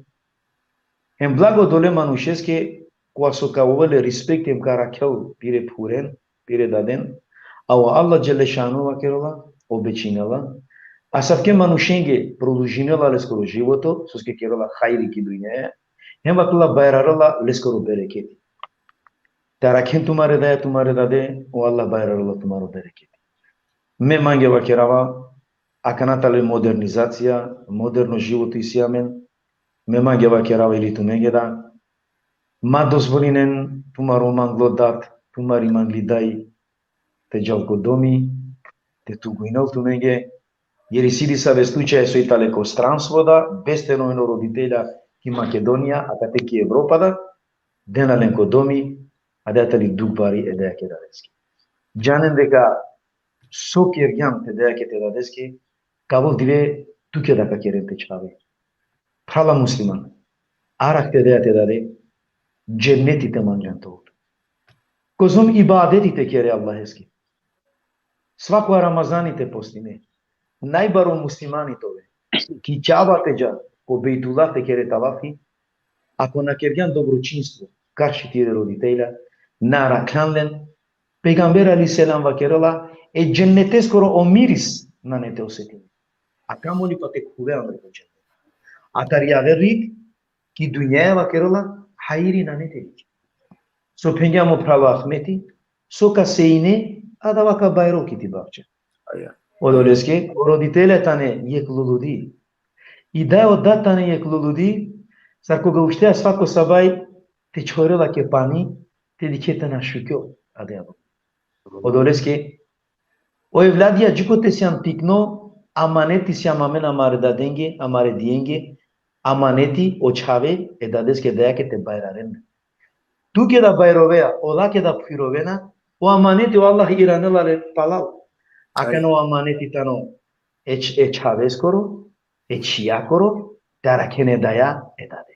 ем благо доле манушеске, која со кавовеле респектем каракел пире пурен, пире даден, ава Аллах Джелешану керала, обечинала, а савке манушенге продолжинела лескоро живото, соске керала хајри ки дујне, ем вакла байрарала лескоро берекети. Таракен тумаре даде, о Аллах байрарала тумаро берекети. Ме мангева керава, аканатале модернизација, модерно живото и сиамен, ме мангева керава или тумегеда, ма дозволинен тумаро манглодат, тумари манглидај, те джалко доми, те тугуинал тумеге, јери сиди са ве случај со италеко странствода, без теноено родителја ки Македонија, а кате ки Европада, деналенко доми, adetali dugbari edea ke dadeski. Janen deka so kergyam te dea ke te dadeski, kabul dire tu ke daka kerente chave. Phala musliman, arak te dea te dade, cenneti te manjanto. Kozum ibadeti te kere Allah eski. Svako Ramazani te postine. Najbaro muslimani tove. Ki čava te dža, ko Bejtullah te kere talafi, ako na kergan dobročinstvo, kaši tire roditelja, na raklanlen, Peygamber aleyhisselam va kerala, e cennete skoro o miris na nete osetini. Akamoli pate kuve amreko cennet. Atar yaverit, ki dünyaya va kerala, hayri na nete lik. So pengyamo prava ahmeti, so ka seyine, adavaka bayro kiti bakça. Odoleski, roditele tane jekluludi. I da od da tane jekluludi, sa koga ušteja svako sabaj, te čorela ke pani, te diketa na šukjo, ademo. Odoleski, o evladia ciko te siam tikno, amaneti siam amen amare dadenge, amare dienge, amaneti o çave, e dadeske daya ke te bayraren. Tu ke da bayrovea, ola ke da pirovena, o amaneti o Allah iranelare palal. Akan o amaneti tano e çaves koro, e çiya koro, darakene daya edade.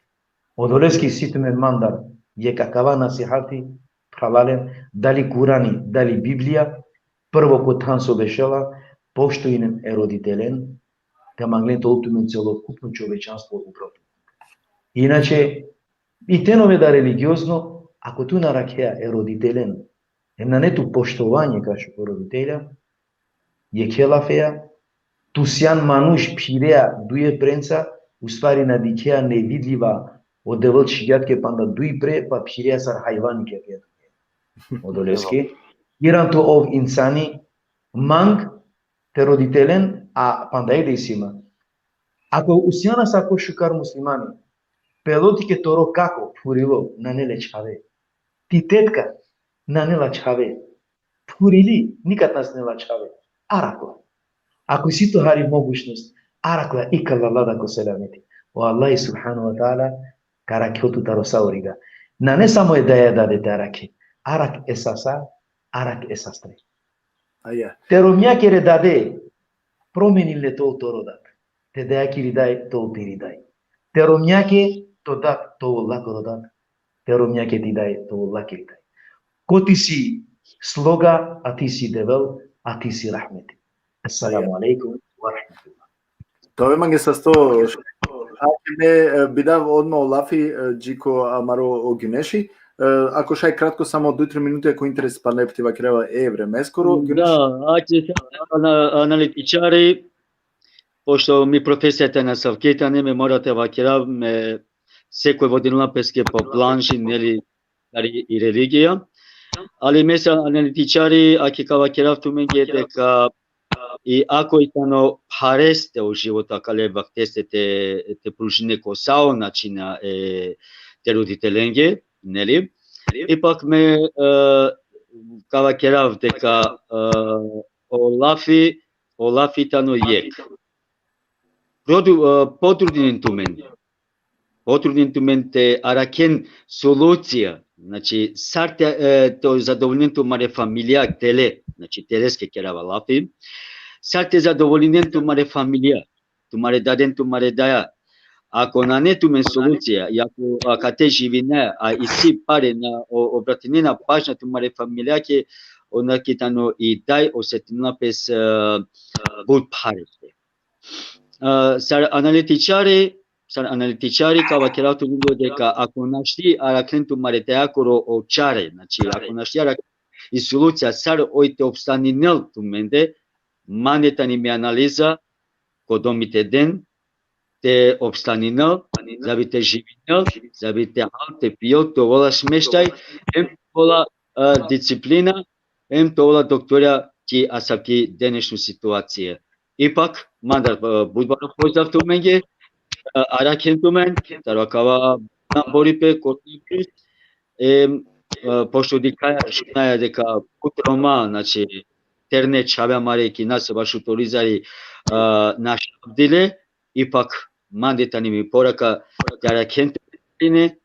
Odoleski situmen mandar, je kakava nasihati, pravalen, dali Kurani, dali Biblija, prvo kod Hanso Bešela, poštuinem eroditelen, te manglen toltumen celokupno čovečanstvo upravo. Inače, i tenove da religiozno, ako tu narakea eroditelen, na netu poštovanje kašu roditelja, je kelafea, tu sian manuš pirea duje prenca, u stvari nadikea nevidljiva od devlči gatke panda duj pre, pa pirea sar hajvanike pjedu. Odoleski. Iran to ov insani, mang te roditelen, a panda ide isima. Ako usiana sa ko šukar muslimani, pelotike toro kako purilo na nele čave, ti tetka na nela čave, purili nikad nas nela čave, arakla. Ako si to hari mogućnost, arakla ikalla lada ko selameti. O Allah subhanahu wa ta'ala, karakiotu tarosauriga. Na ne samo je da je dade te arake, arak esasa, arak esastre. Te romja kere dade, promenile tol torodat. Te dea kiri dai, tol tiri dai. Te romja ke to dat, to lako rodat. Te romja ke ti dai, to lakiri dai. Ko ti si sloga, a ti si devel, a ti si rahmeti. Assalamu alaikum wa rahmatullah. Tove mange sa sto ne bidav odmah o lafi džiko amaro o Güneşi. Ako šaj kratko samo 2-3 minute ako interes pa ne ptiva kreva vreme skoro. Da, analitičari, pošto mi profesията на съвкетане ме morate vakira me секој водинла песке по планши нели и религија. Ali me sa analitičari, aki ka vakira tu menге дека и ако итано харесте у живота кале вактесте те пружине косао начина те родителенге, нели? Ипак ме кава керав дека Олафи тано јек. Потруден тумен те аракен солуција, значи сарте то задоволненто маре фамилија теле, значи телеске керава лафи. Сарте задоволненто маре фамилија, тумаре даден тумаре даја. Ако на не тумен солуција, и ако кате живине, а и си паре на обратинена пажна тумаре фамилија ке онакитано и дај осетина пес буд парите. Сар аналитичари кава керату луѓе дека ако нашти аракленту маретеа коро очаре, значи ако нашти аракленту и солуција сар ојте обстанинел туменде, манета ни ме анализа кодомите ден, те обстанинел, забите живинел, забите халте пиот, то вола смештај, ем вола дисциплина, ем то вола докторија ти асаки денешну ситуација. Ипак, мандар будбаро поздрав ту менге, аракен ту мен, тарвакава борипе, котнипи, пошто дикаја шунаја дека утрома, значи, терне чавја мареки нас баш уторизари наши диле, ипак мандета ни ми порака аракен ту мене,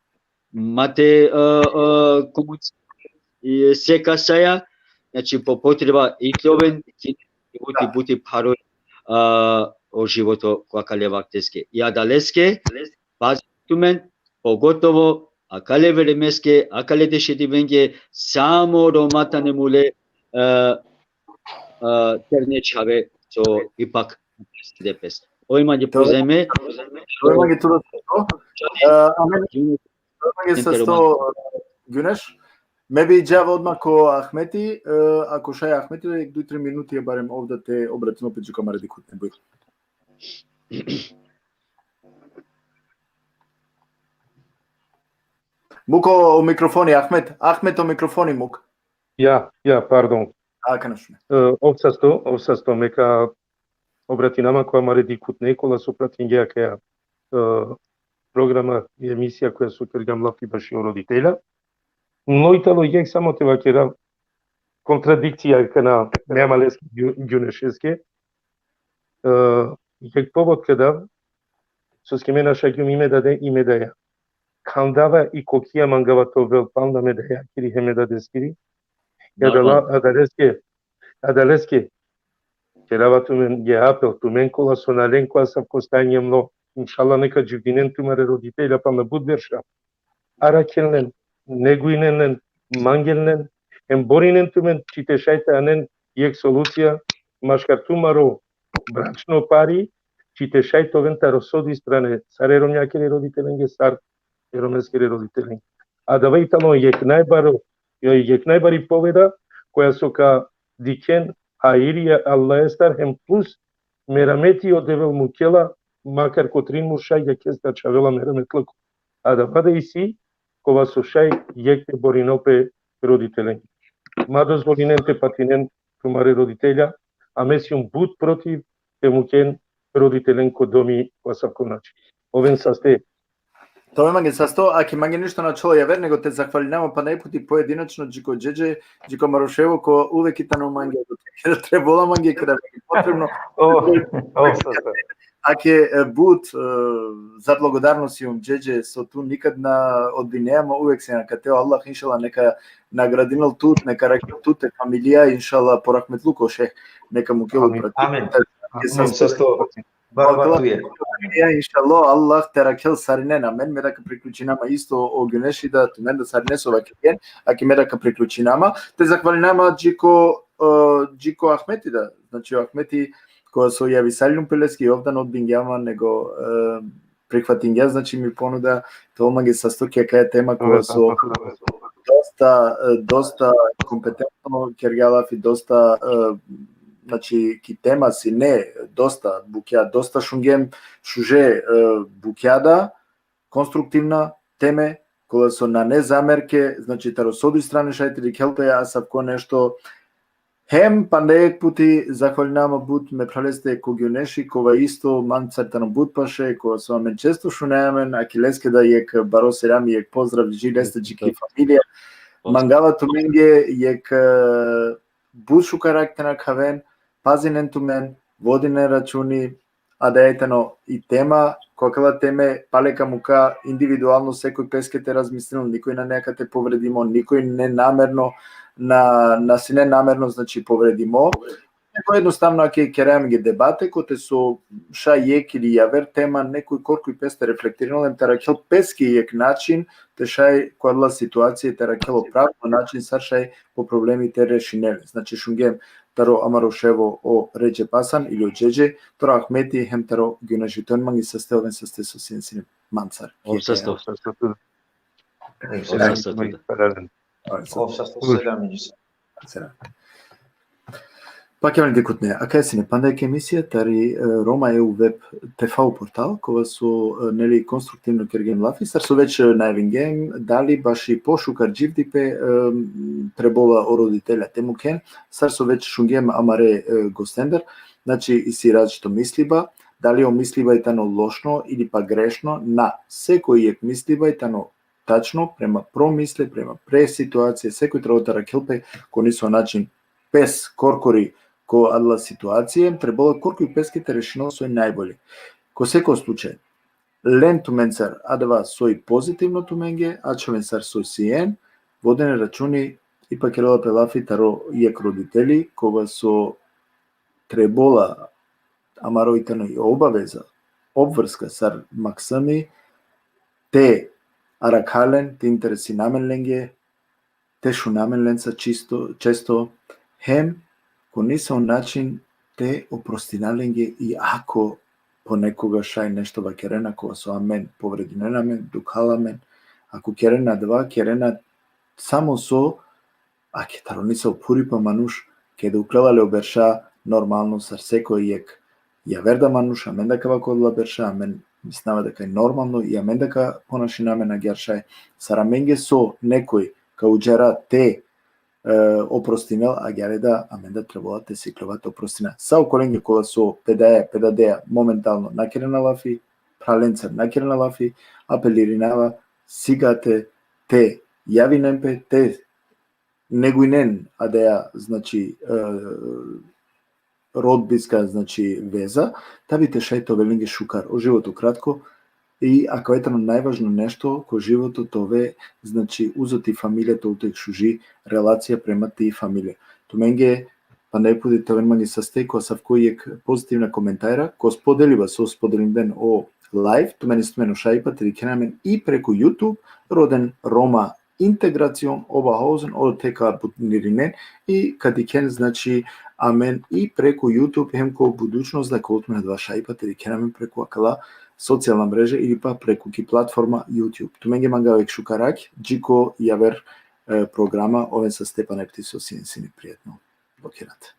мате и се касаја, значи по потреба итловен бути парој о живото која калевактеске. Ја далеске, пазитумен, поготово акале времеске, акале дешедивенге, само ромата не муле тернечаве, со ипак депес. Ојма ги поземе. Ојма ги туда се сто Гюнеш. Меби џава одма ко Ахмети, ако шај Ахмети, 2-3 минути ја барем овде те обратимо педжу камера дикут не бој. Муко о микрофони, Ахмет о микрофони мук. Ja, pardon. Канешме. Овсасто мека обратинама која маре дикут некола со пратингеа кеа програма и емисија која со Кергам Лафи баши о родителя. Нојтало јек само те вакера контрадикција кана немалески ѓунешеске. Јек повод када со скемена шагјум име даде име даја. Кандава и кокија мангава то вел пална ме даја кири хеме даде скири. Адалеске керава тумен ја апел тумен кола со нален која са костање мло. Иншалла нека дживдинен тумаре родителја па на будверша. Аракелнен, негуинен, мангелнен, емборинен тумен чите шајта анен јек солуција, машкар тумаро брачно пари, чите шајтовен таросоди стране царе ромјакери родителенге сар еромескери родителенге. А да вејтално јек најбари поведа која со ка дикен аирија аллаестар хем плюс мерамети одевел мукела макар котрин мушај ја кеста чавела мераметлако. А да баде и си кова со шај јекте боринопе родителен. Ма дозволиненте патинен тумаре родителја, а месиум буд против темукен родителен ко доми која савко начи. Овен састе. Тоа има ги састо, аки маги ништо начало ја вер, него те захвалинама па најпути поединечно джико джеđe, джико Марошево ко увек итано манги да требола манги када е потребно. Аке буд за благодарност јум джеđe со ту никад на одбинеама увек се накатео Аллах иншала нека наградинал тут, нека рекал тут е фамилија иншала порахметлуко шех, нека му келу прати. Амин. Састо. Ја иншалло Аллах те ракел сарине на мен мерака приклучинама исто о гюнеши да тумен да сарине со вакиен, аки мерака приклучинама те захвалинама джико Ахмети да, значи Ахмети која со јави Салјум Пелески овдан од Бингјама него прихватинѓа, значи ми понуда тоа ги састокија кај тема која со доста компетентно Кергјалаф и доста значи ки тема си не доста буќа, доста шунгем шуже буќада конструктивна теме која со на незамерке, значи таросоди стране шајтели келпе а савко нешто хем пандеек пути захвалинама буд ме пралесте когјунеши кова исто манцартано буд паше која со мен често шунеамен акилеске да јек баро серами јек поздрав жилесте джики фамилија мангава туменге јек буд шу карактера кавен пазинен тумен водинен рачуни а да етено и тема која теме палека мука индивидуално секој пескете размислено никој на нека те повредимо никој не намерно на си не намерно значи повредимо Neko jednostavno, ako je keramige debate, kote su ša jek ili javer tema, nekoj korku i peste reflektirano, terakel peski jek način, te šaj kodla situacije, terakelo pravno način, sar šaj po problemi te rešinele. Znači šungem taro amaroševo o ređe pasan ili o džeđe, taro Ahmeti hem taro gyunaži tonmangi saste oven saste su sinsine mancar. Пак ја декот не, а кај си не пандајќи емисија, тари Рома EU веб TV портал, кога со нели конструктивно кергем лафисар, со веќе највингем, дали баш и пошукар дживдипе требола о родителя темукен, сар со веќе шунгем амаре гостендер, значи и си различито мислиба, дали о мислиба и тано лошно или па грешно, на секој јек мислиба и тано тачно, према промисле, према преситуација, секој треба да ракелпе, кој со начин пес коркори ко адла ситуација, требало корку и песките решено сој најболи. Ко секој случај, лен туменцар адава сој позитивно туменге, а човенцар сој сиен, водене рачуни Ipak Kerala Pelafi Taro jek roditeli, kога со требола амароитано и обавеза, обврска сар максами, те аракален, те интереси наменленге, те шу наменленца често, хем, ко нисо начин, те опростиналенге и ако понекога шај нешто ва керена, кога со амен поврединенамен, дукаламен, ако керена два, керена само со, аке таро нисо пурипа мануш, ке да уклелале оберша нормално сар секој јек ја верда мануш, амен дека вако одла берша, амен мислава дека е нормално и амен дека понашинаме на гершај, сараменге со некој кауџера те опростинел, а гереда амен да требала те сиклеват опростина. Са околенге кола со педадеја моментално накерена лафи, праленцер накерена лафи, апелиринава, сигате те јавинемпе, те негујнен адеја, значи, родбинска, значи, веза, табите шајто велинге шукар, о живото кратко, и ако етано најважно нешто, ко живото тове, значи, узоти фамилијата утек шужи, релација према ти фамилија. Томенге, па не пуди товен манги састеј, која сав кој ек позитивна коментајра, ко споделива со споделим ден о лайв, томен истомено шајпа, трикенамен и преку YouTube, роден Рома интеграцион обахозен од тека ниринен и кадикен, значи, амен и преку YouTube хем ко будучност да колтме два шајпа трикенамен преку акала социјална мрежа или па преку ки платформа YouTube. Туменге мангавек шукарак, джико јавер програма, овен са Степан Епти со сини пријатно блокирате.